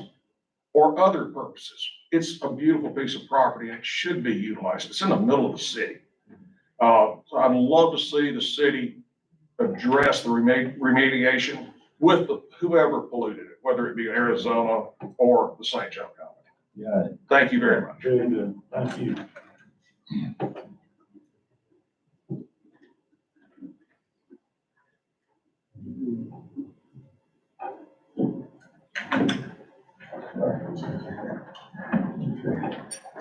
or other purposes. It's a beautiful piece of property and it should be utilized. It's in the middle of the city. So I'd love to see the city address the remediation with whoever polluted it, whether it be Arizona or the St. Joe Company. Yeah. Thank you very much. Very good. Thank you.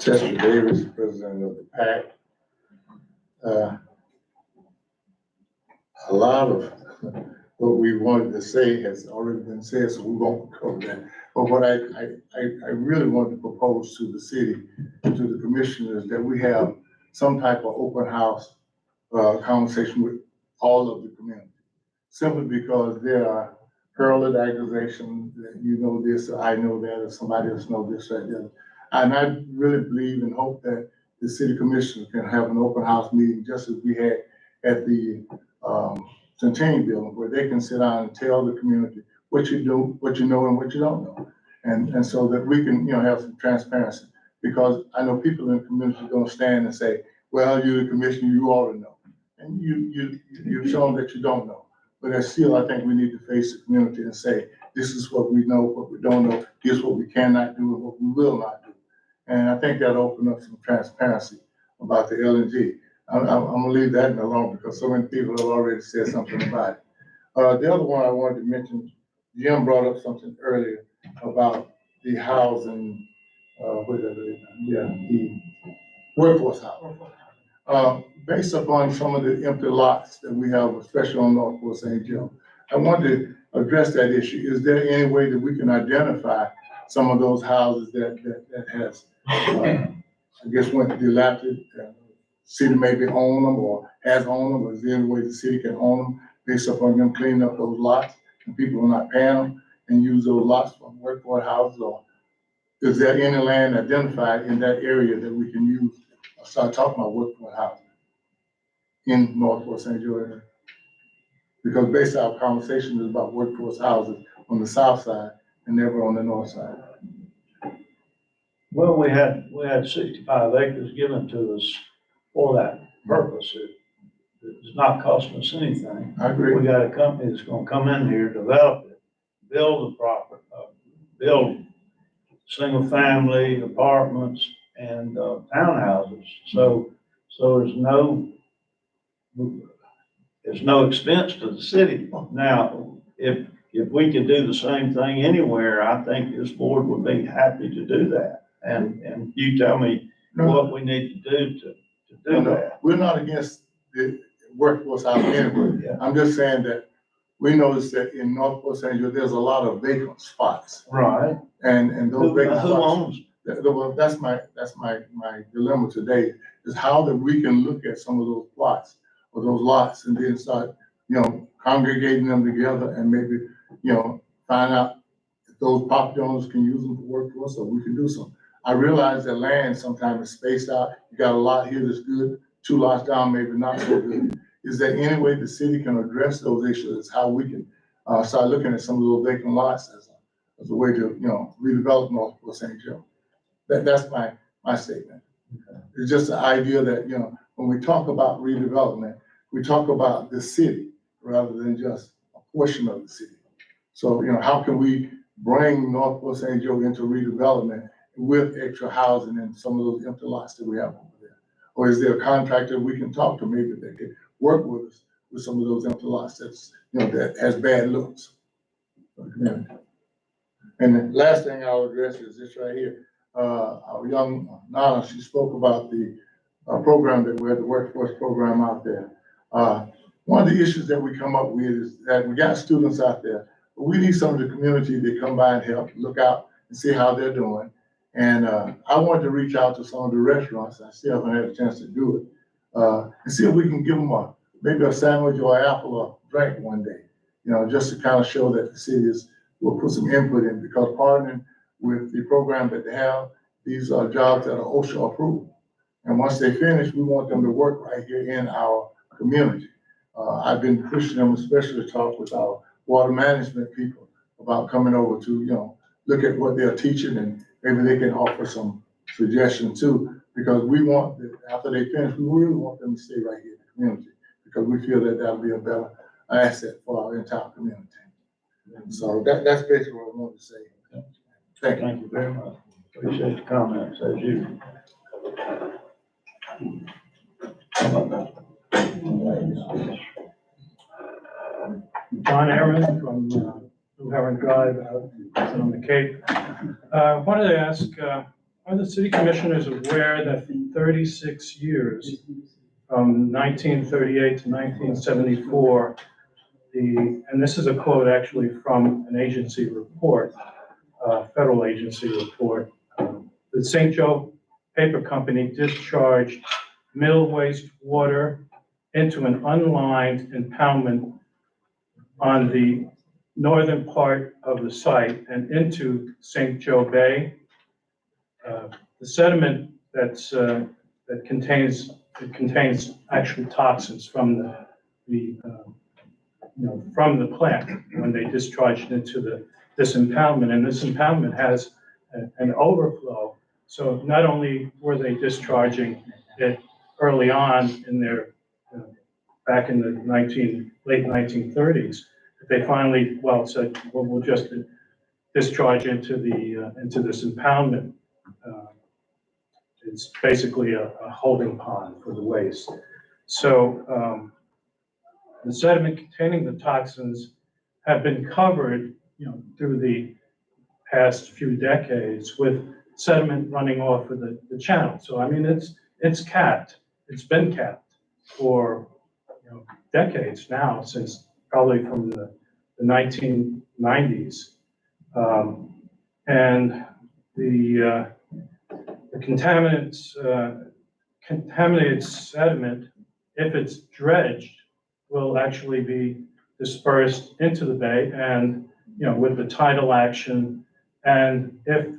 Chester Davis, president of the PAC. A lot of what we wanted to say has already been said, so we won't cover that. But what I really want to propose to the city, to the commissioners, that we have some type of open house conversation with all of the community. Simply because there are hurled accusations that you know this, or I know that, or somebody else knows this, or that. And I really believe and hope that the city commissioners can have an open house meeting, just as we had at the Centennial Building, where they can sit down and tell the community what you do, what you know, and what you don't know. And so that we can, have some transparency. Because I know people in the community don't stand and say, well, you're the commissioner, you ought to know. And you've shown that you don't know. But still, I think we need to face the community and say, this is what we know, what we don't know, here's what we cannot do, and what we will not do. And I think that'll open up some transparency about the LNG. I'm gonna leave that alone because so many people have already said something about it. The other one I wanted to mention, Jim brought up something earlier about the housing, the workforce housing. Based upon some of the empty lots that we have, especially on North Fort St. Joe, I wanted to address that issue. Is there any way that we can identify some of those houses that has, I guess, went dilapidated? City maybe own them or has owned them, or is there any way the city can own them based upon them cleaning up those lots and people are not paying them and use those lots for workforce houses? Or is there any land identified in that area that we can use? Start talking about workforce housing in North Fort St. Joe area. Because basically our conversation is about workforce houses on the south side and never on the north side. Well, we had 65 acres given to us for that purpose. It's not costing us anything. I agree. We got a company that's gonna come in here, develop it, build the property, build single-family apartments and townhouses. So there's no expense to the city. Now, if we could do the same thing anywhere, I think this board would be happy to do that. And you tell me what we need to do to do that. We're not against the workforce housing anyway. Yeah. I'm just saying that we noticed that in North Fort St. Joe, there's a lot of vacant spots. Right. And those vacant spots. Who owns? Well, that's my dilemma today, is how that we can look at some of those plots or those lots and then start, congregating them together and maybe, find out if those property owners can use them for workforce, or we can do some. I realize that land sometimes is spaced out. You got a lot here that's good, 2 lots down, maybe not so good. Is there any way the city can address those issues? How we can start looking at some of those vacant lots as a way to, redevelop North Fort St. Joe? That's my statement. It's just the idea that, when we talk about redevelopment, we talk about the city rather than just a portion of the city. So, how can we bring North Fort St. Joe into redevelopment with extra housing and some of those empty lots that we have over there? Or is there a contractor we can talk to maybe that could work with us with some of those empty lots that's, that has bad looks for the community? And the last thing I'll address is this right here. Our young Nana, she spoke about the program that we had, the workforce program out there. One of the issues that we come up with is that we got students out there, but we need some of the community to come by and help look out and see how they're doing. And I wanted to reach out to some of the restaurants. I still haven't had a chance to do it, and see if we can give them maybe a sandwich or an apple or drink one day, just to kind of show that the city will put some input in, because partnering with the program that they have, these are jobs that are OSHA approved. And once they finish, we want them to work right here in our community. I've been pushing them, especially to talk with our water management people about coming over to, look at what they're teaching, and maybe they can offer some suggestions too, because we want that after they finish, we really want them to stay right here in the community, because we feel that that'll be a better asset for our entire community. So that's basically what I wanted to say. Thank you. Thank you very much. Appreciate the comments, as usual. John Aaron from New Heron Drive out on the Cape. Wanted to ask, are the city commissioners aware that for 36 years, from 1938 to 1974, and this is a quote actually from an agency report, federal agency report, the St. Joe Paper Company discharged mill wastewater into an unlined impoundment on the northern part of the site and into St. Joe Bay. The sediment that contains actual toxins from from the plant when they discharge it into this impoundment, and this impoundment has an overflow. So not only were they discharging it early on in their back in the late 1930s, they finally said, well, we'll just discharge into this impoundment. It's basically a holding pond for the waste. So the sediment containing the toxins have been covered, through the past few decades with sediment running off of the channel. So I mean, it's capped. It's been capped for decades now, since probably from the 1990s. And the contaminants, contaminated sediment, if it's dredged, will actually be dispersed into the bay, and with the tidal action, and if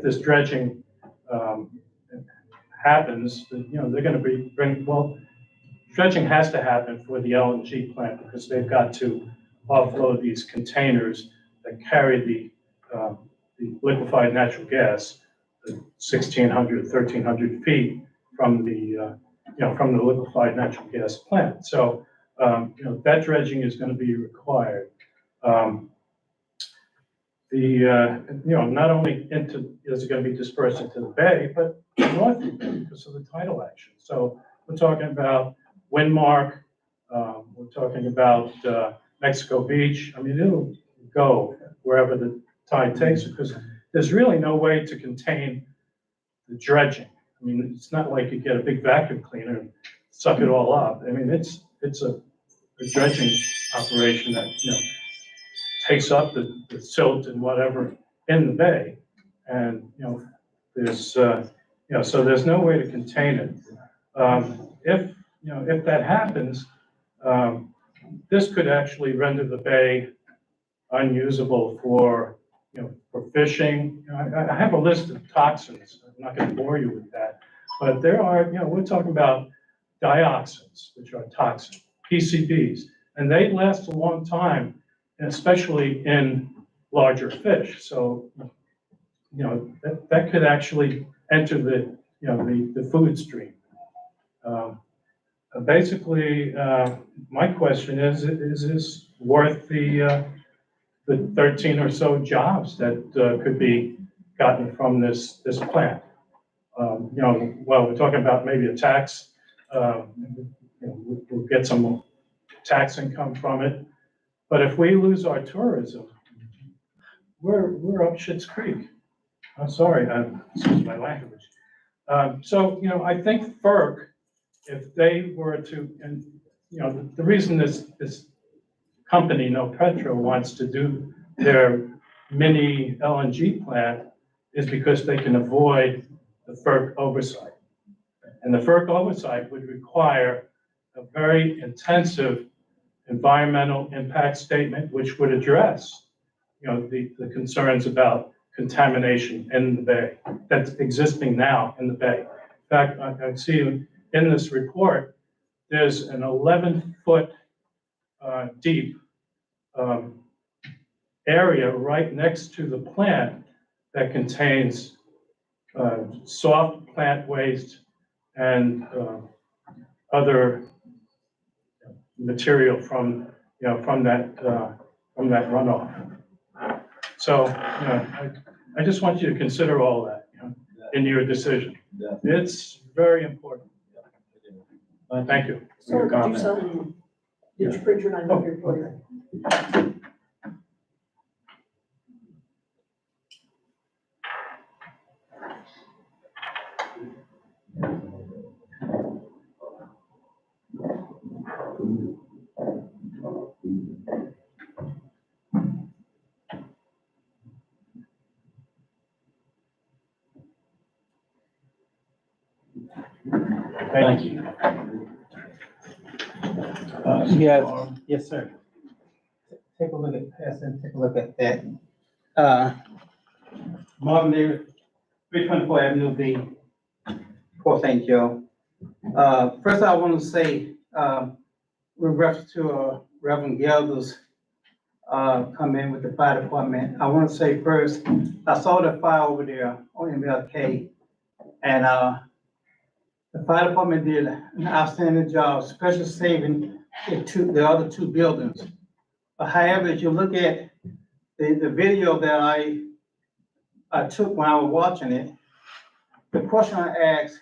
this dredging happens, they're going to well, dredging has to happen for the LNG plant, because they've got to offload these containers that carry the liquefied natural gas, the 1,600, 1,300 feet from the liquefied natural gas plant. So, that dredging is going to be required. Not only is it going to be dispersed into the bay, but north of the bay because of the tidal action. So we're talking about Windmark, we're talking about Mexico Beach. I mean, it'll go wherever the tide takes it, because there's really no way to contain the dredging. I mean, it's not like you get a big vacuum cleaner and suck it all up. I mean, it's a dredging operation that, takes up the silt and whatever in the bay. And, there's, so there's no way to contain it. If that happens, this could actually render the bay unusable for fishing. I have a list of toxins. I'm not going to bore you with that, but there are, we're talking about dioxins, which are toxic, PCBs, and they last a long time, especially in larger fish. So, that could actually enter the food stream. Basically, my question is this worth the 13 or so jobs that could be gotten from this plant? Well, we're talking about maybe a tax. We'll get some tax income from it. But if we lose our tourism, we're up Schitt's Creek. I'm sorry, excuse my language. So, I think FERC, if they were to, and, the reason this company, No Petro, wants to do their mini LNG plant is because they can avoid the FERC oversight. And the FERC oversight would require a very intensive environmental impact statement, which would address, the concerns about contamination in the bay that's existing now in the bay. In fact, I see in this report, there's an 11-foot deep area right next to the plant that contains soft plant waste and other material from that runoff. So, I just want you to consider all that, in your decision. It's very important. Thank you for your comment. Did you print your name up here, please? Thank you. Yes, sir. Take a look at that. Marvin Davis, 324 Avenue B, Port St. Joe. First, I want to say, with reference to Reverend Gelder's comment with the fire department, I want to say first, I saw the fire over there on MLK, and the fire department did an outstanding job, especially saving the other two buildings. But however, if you look at the video that I took when I was watching it, the question I asked,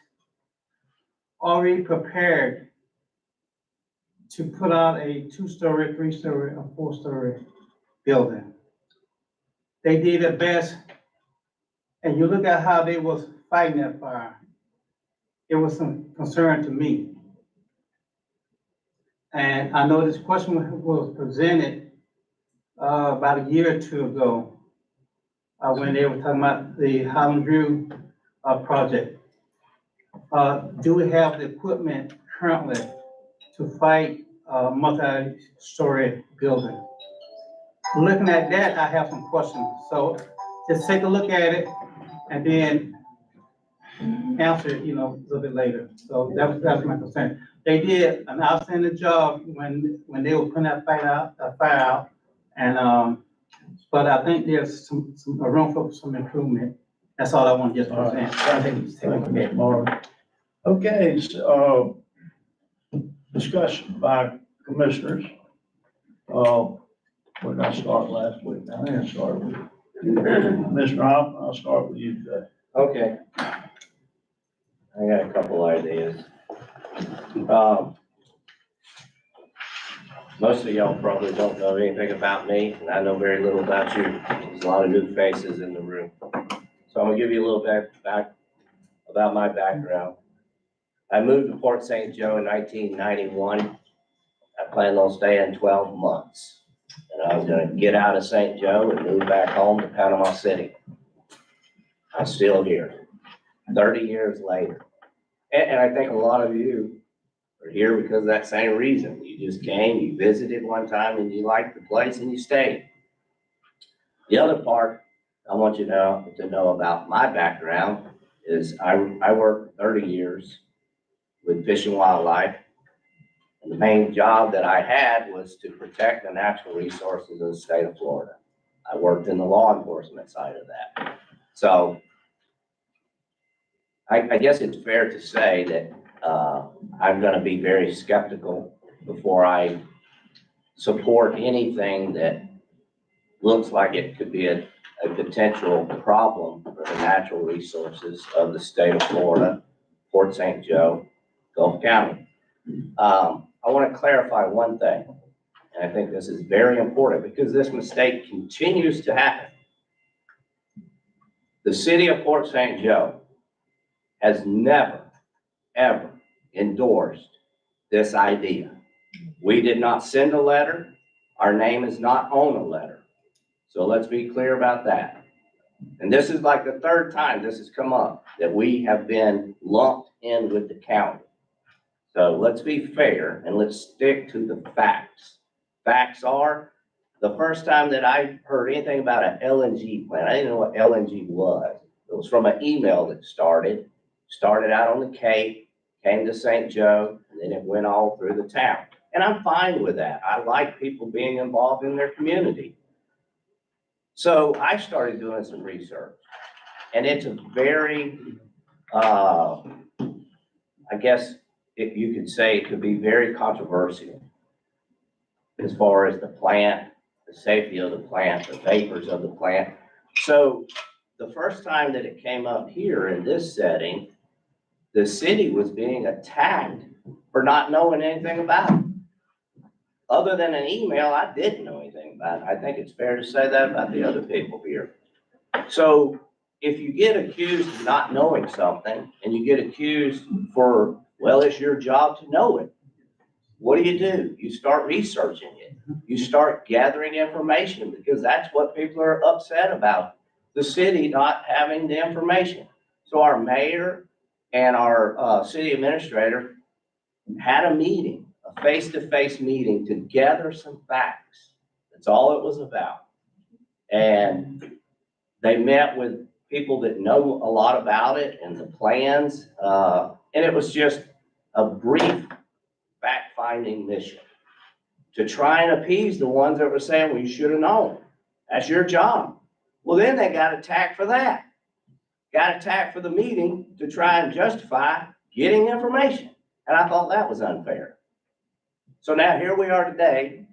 already prepared to put out a 2-story, 3-story, or 4-story building. They did their best, and you look at how they was fighting that fire. It was some concern to me. And I know this question was presented about a year or two ago when they were talking about the Highland View project. Do we have the equipment currently to fight a multi-story building? Looking at that, I have some questions. So just take a look at it and then answer it, a little bit later. So that's my concern. They did an outstanding job when they were putting that fire out. And, but I think there's a room for some improvement. That's all I want to just present. Thank you, Mark. Okay, so, discussion by commissioners. Where did I start last week? I think I started with Commissioner Hoffman. I'll start with you today. Okay. I got a couple ideas. Most of y'all probably don't know anything about me, and I know very little about you. There's a lot of new faces in the room. So I'm gonna give you a little bit back about my background. I moved to Port St. Joe in 1991. I planned on staying 12 months. And I was gonna get out of St. Joe and move back home to Panama City. I'm still here, 30 years later. And I think a lot of you are here because of that same reason. You just came, you visited one time, and you liked the place and you stayed. The other part I want you to know about my background is I worked 30 years with Fish and Wildlife. And the main job that I had was to protect the natural resources of the state of Florida. I worked in the law enforcement side of that. So I guess it's fair to say that I'm going to be very skeptical before I support anything that looks like it could be a potential problem for the natural resources of the state of Florida, Port St. Joe, Gulf County. I want to clarify one thing, and I think this is very important because this mistake continues to happen. The city of Port St. Joe has never, ever endorsed this idea. We did not send a letter. Our name is not on a letter. So let's be clear about that. And this is like the third time this has come up, that we have been lumped in with the county. So let's be fair and let's stick to the facts. Facts are, the first time that I heard anything about an LNG plant, I didn't know what LNG was. It was from an email that started out on the Cape, came to St. Joe, and then it went all through the town. And I'm fine with that. I like people being involved in their community. So I started doing some research, and it's a very, I guess you could say it could be very controversial as far as the plant, the safety of the plant, the vapors of the plant. So the first time that it came up here in this setting, the city was being attacked for not knowing anything about it. Other than an email, I didn't know anything about it. I think it's fair to say that about the other people here. So if you get accused of not knowing something and you get accused for, well, it's your job to know it, what do? You start researching it. You start gathering information because that's what people are upset about, the city not having the information. So our mayor and our city administrator had a meeting, a face-to-face meeting to gather some facts. That's all it was about. And they met with people that know a lot about it and the plans. And it was just a brief fact-finding mission to try and appease the ones that were saying, well, you should have known. That's your job. Well, then they got attacked for that. Got attacked for the meeting to try and justify getting information. And I thought that was unfair. So now here we are today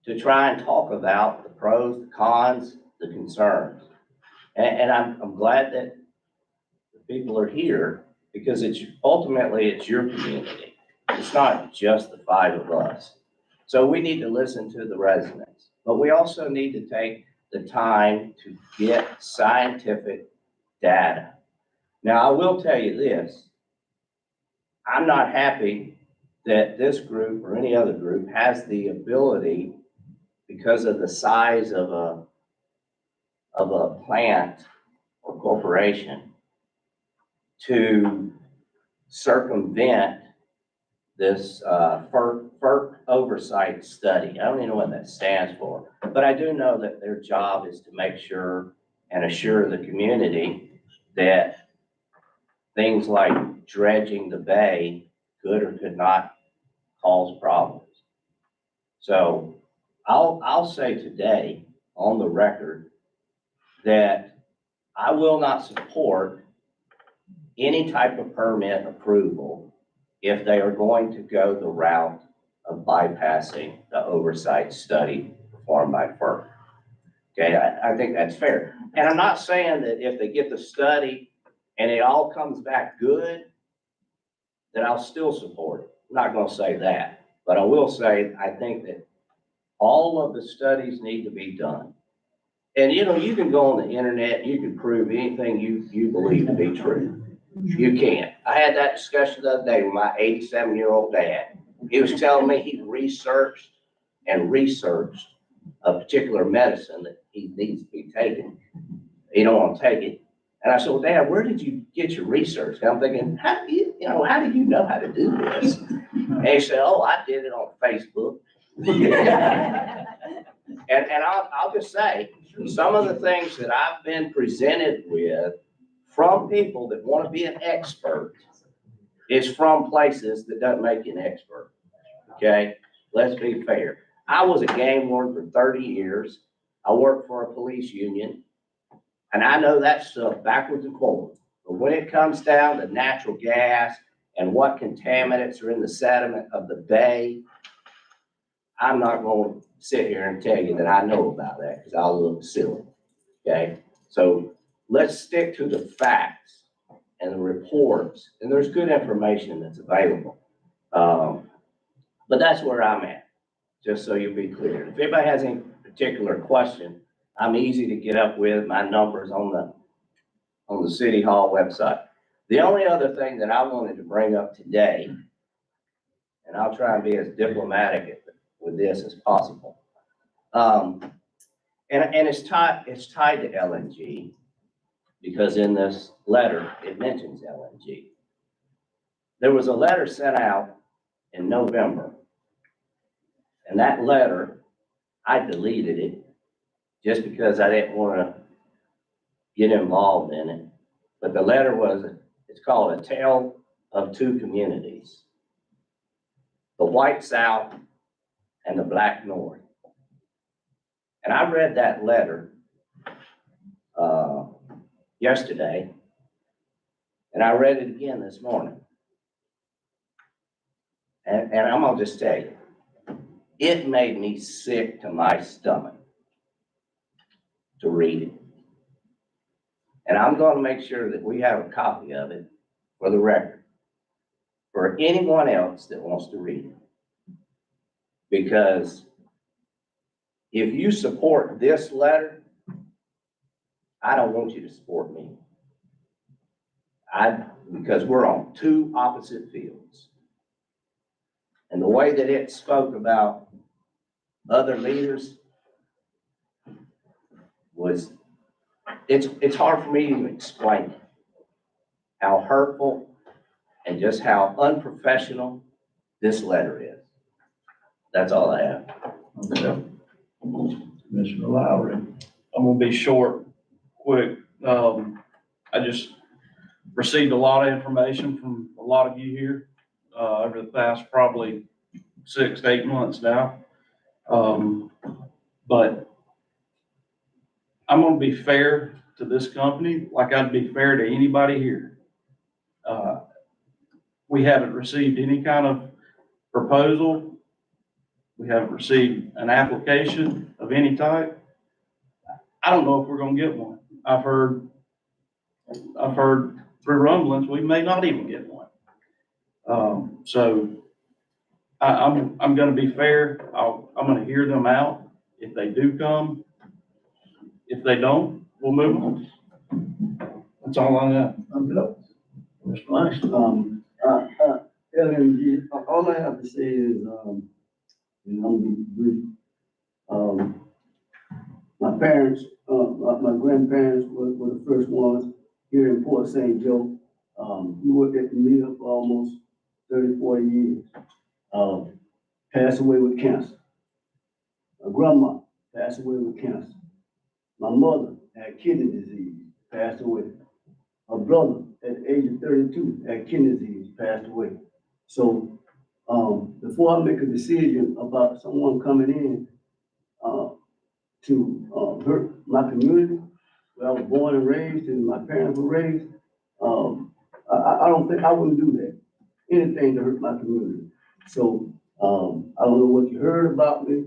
to try and talk about the pros, the cons, the concerns. And I'm glad that the people are here because ultimately it's your community. It's not just the five of us. So we need to listen to the residents, but we also need to take the time to get scientific data. Now, I will tell you this, I'm not happy that this group or any other group has the ability, because of the size of a plant or corporation, to circumvent this FERC oversight study. I don't even know what that stands for, but I do know that their job is to make sure and assure the community that things like dredging the bay could or could not cause problems. So I'll say today on the record that I will not support any type of permit approval if they are going to go the route of bypassing the oversight study performed by FERC. Okay, I think that's fair. And I'm not saying that if they get the study and it all comes back good, that I'll still support it. I'm not gonna say that, but I will say, I think that all of the studies need to be done. And you know, you can go on the internet, you can prove anything you believe to be true. You can't. I had that discussion the other day with my 87-year-old dad. He was telling me he researched a particular medicine that he needs to be taken. He don't want to take it. And I said, well, Dad, where did you get your research? And I'm thinking, how did you know how to do this? And he said, oh, I did it on Facebook. And I'll just say, some of the things that I've been presented with from people that want to be an expert is from places that doesn't make you an expert. Okay? Let's be fair. I was a game warden for 30 years. I worked for a police union, and I know that stuff backwards and forwards. But when it comes down to natural gas and what contaminants are in the sediment of the bay, I'm not going to sit here and tell you that I know about that, because I'll look silly. Okay? So let's stick to the facts and the reports, and there's good information that's available. But that's where I'm at, just so you'll be clear. If anybody has any particular question, I'm easy to get up with. My number's on the City Hall website. The only other thing that I wanted to bring up today, and I'll try and be as diplomatic with this as possible. And it's tied to LNG, because in this letter, it mentions LNG. There was a letter sent out in November, and that letter, I deleted it just because I didn't want to get involved in it. But the letter it's called A Tale of Two Communities, the White South and the Black North. And I read that letter yesterday, and I read it again this morning. And I'm gonna just tell you, it made me sick to my stomach to read it. And I'm gonna make sure that we have a copy of it for the record, for anyone else that wants to read it. Because if you support this letter, I don't want you to support me. Because we're on two opposite fields. And the way that it spoke about other leaders was, it's hard for me to explain it. How hurtful and just how unprofessional this letter is. That's all I have. Okay. Commissioner Lowry. I'm gonna be short, quick. I just received a lot of information from a lot of you here over the past probably 6 to 8 months now. But I'm gonna be fair to this company, like I'd be fair to anybody here. We haven't received any kind of proposal. We haven't received an application of any type. I don't know if we're gonna get one. I've heard through rumblings, we may not even get one. So I'm gonna be fair. I'm gonna hear them out. If they do come, if they don't, we'll move on. That's all I got. Mr. Langston. LNG, all I have to say is, and I'm gonna be brief. My parents, my grandparents were the first ones here in Port St. Joe. We worked at the mill for almost 34 years. Passed away with cancer. My grandma passed away with cancer. My mother had kidney disease, passed away. My brother, at the age of 32, had kidney disease, passed away. So, before I make a decision about someone coming in, to hurt my community, where I was born and raised and my parents were raised, I don't think I wouldn't do that. Anything to hurt my community. So, I don't know what you heard about me.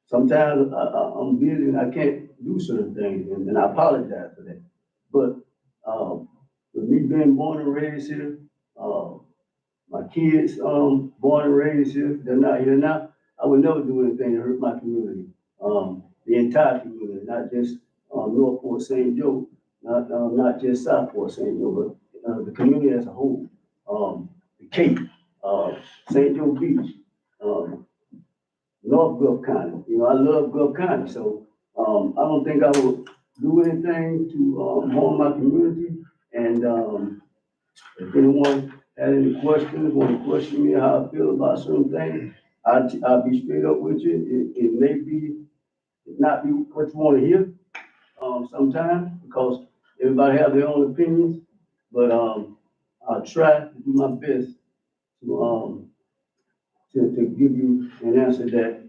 Sometimes I'm busy and I can't do certain things, and I apologize for that. But with me being born and raised here, my kids born and raised here, they're not here now. I would never do anything to hurt my community. The entire community, not just North Port St. Joe, not just South Port St. Joe, but the community as a whole. The Cape, St. Joe Beach, North Gulf County. You know, I love Gulf County, so I don't think I would do anything to harm my community. And if anyone had any questions, want to question me how I feel about certain things, I'll be straight up with you. It may be, not be what you want to hear sometimes, because everybody have their own opinions, but I'll try to do my best to give you an answer that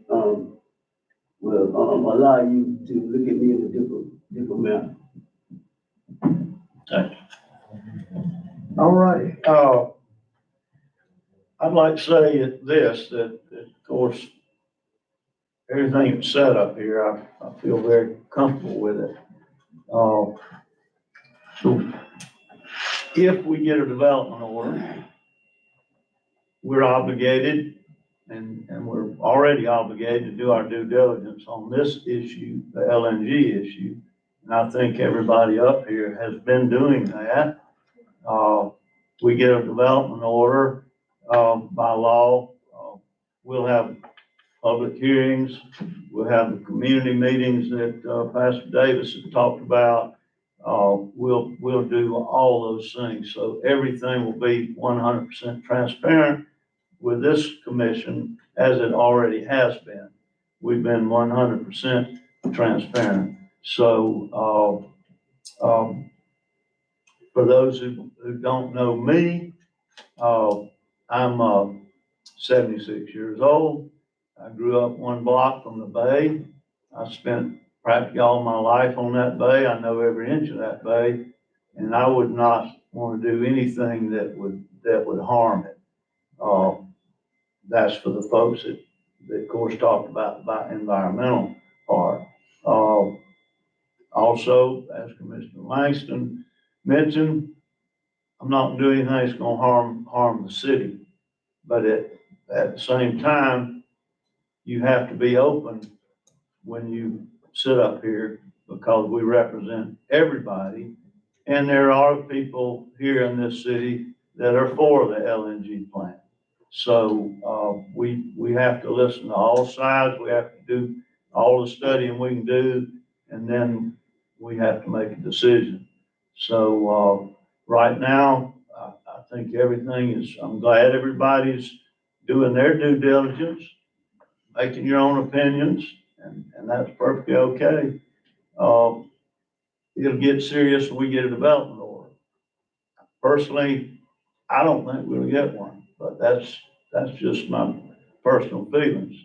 will allow you to look at me in a different manner. All right, I'd like to say this, that of course, everything that's set up here, I feel very comfortable with it. So if we get a development order, we're obligated, and we're already obligated to do our due diligence on this issue, the LNG issue. And I think everybody up here has been doing that. We get a development order, by law, we'll have public hearings, we'll have the community meetings that, Pastor Davis has talked about. We'll do all those things. So everything will be 100% transparent with this commission, as it already has been. We've been 100% transparent. So, for those who don't know me, I'm 76 years old. I grew up one block from the bay. I spent practically all my life on that bay. I know every inch of that bay, and I would not want to do anything that would harm it. That's for the folks that of course talked about the environmental part. Also, as Commissioner Langston mentioned, I'm not doing anything that's gonna harm the city. But at the same time, you have to be open when you sit up here, because we represent everybody. And there are people here in this city that are for the LNG plant. So, we have to listen to all sides. We have to do all the studying we can do, and then we have to make a decision. So, right now, I think everything is, I'm glad everybody's doing their due diligence, making your own opinions, and that's perfectly okay. It'll get serious when we get a development order. Personally, I don't think we'll get one, but that's just my personal feelings.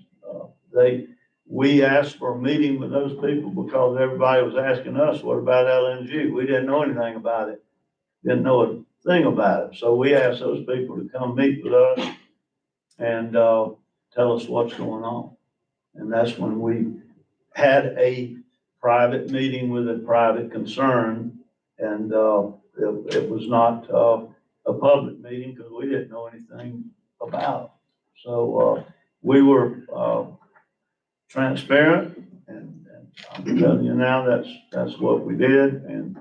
We asked for a meeting with those people because everybody was asking us, what about LNG? We didn't know anything about it, didn't know a thing about it. So we asked those people to come meet with us and tell us what's going on. And that's when we had a private meeting with a private concern, and it was not a public meeting because we didn't know anything about it. So, we were, transparent, and I'm telling you now, that's what we did, and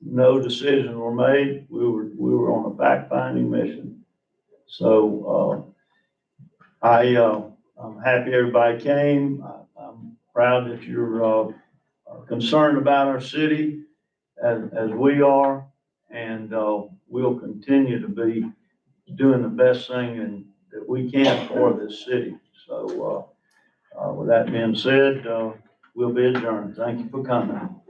no decisions were made. We were on a fact-finding mission. So, I'm happy everybody came. I'm proud that you're, concerned about our city as we are, and, we'll continue to be doing the best thing that we can for this city. So, with that being said, we'll be adjourned. Thank you for coming.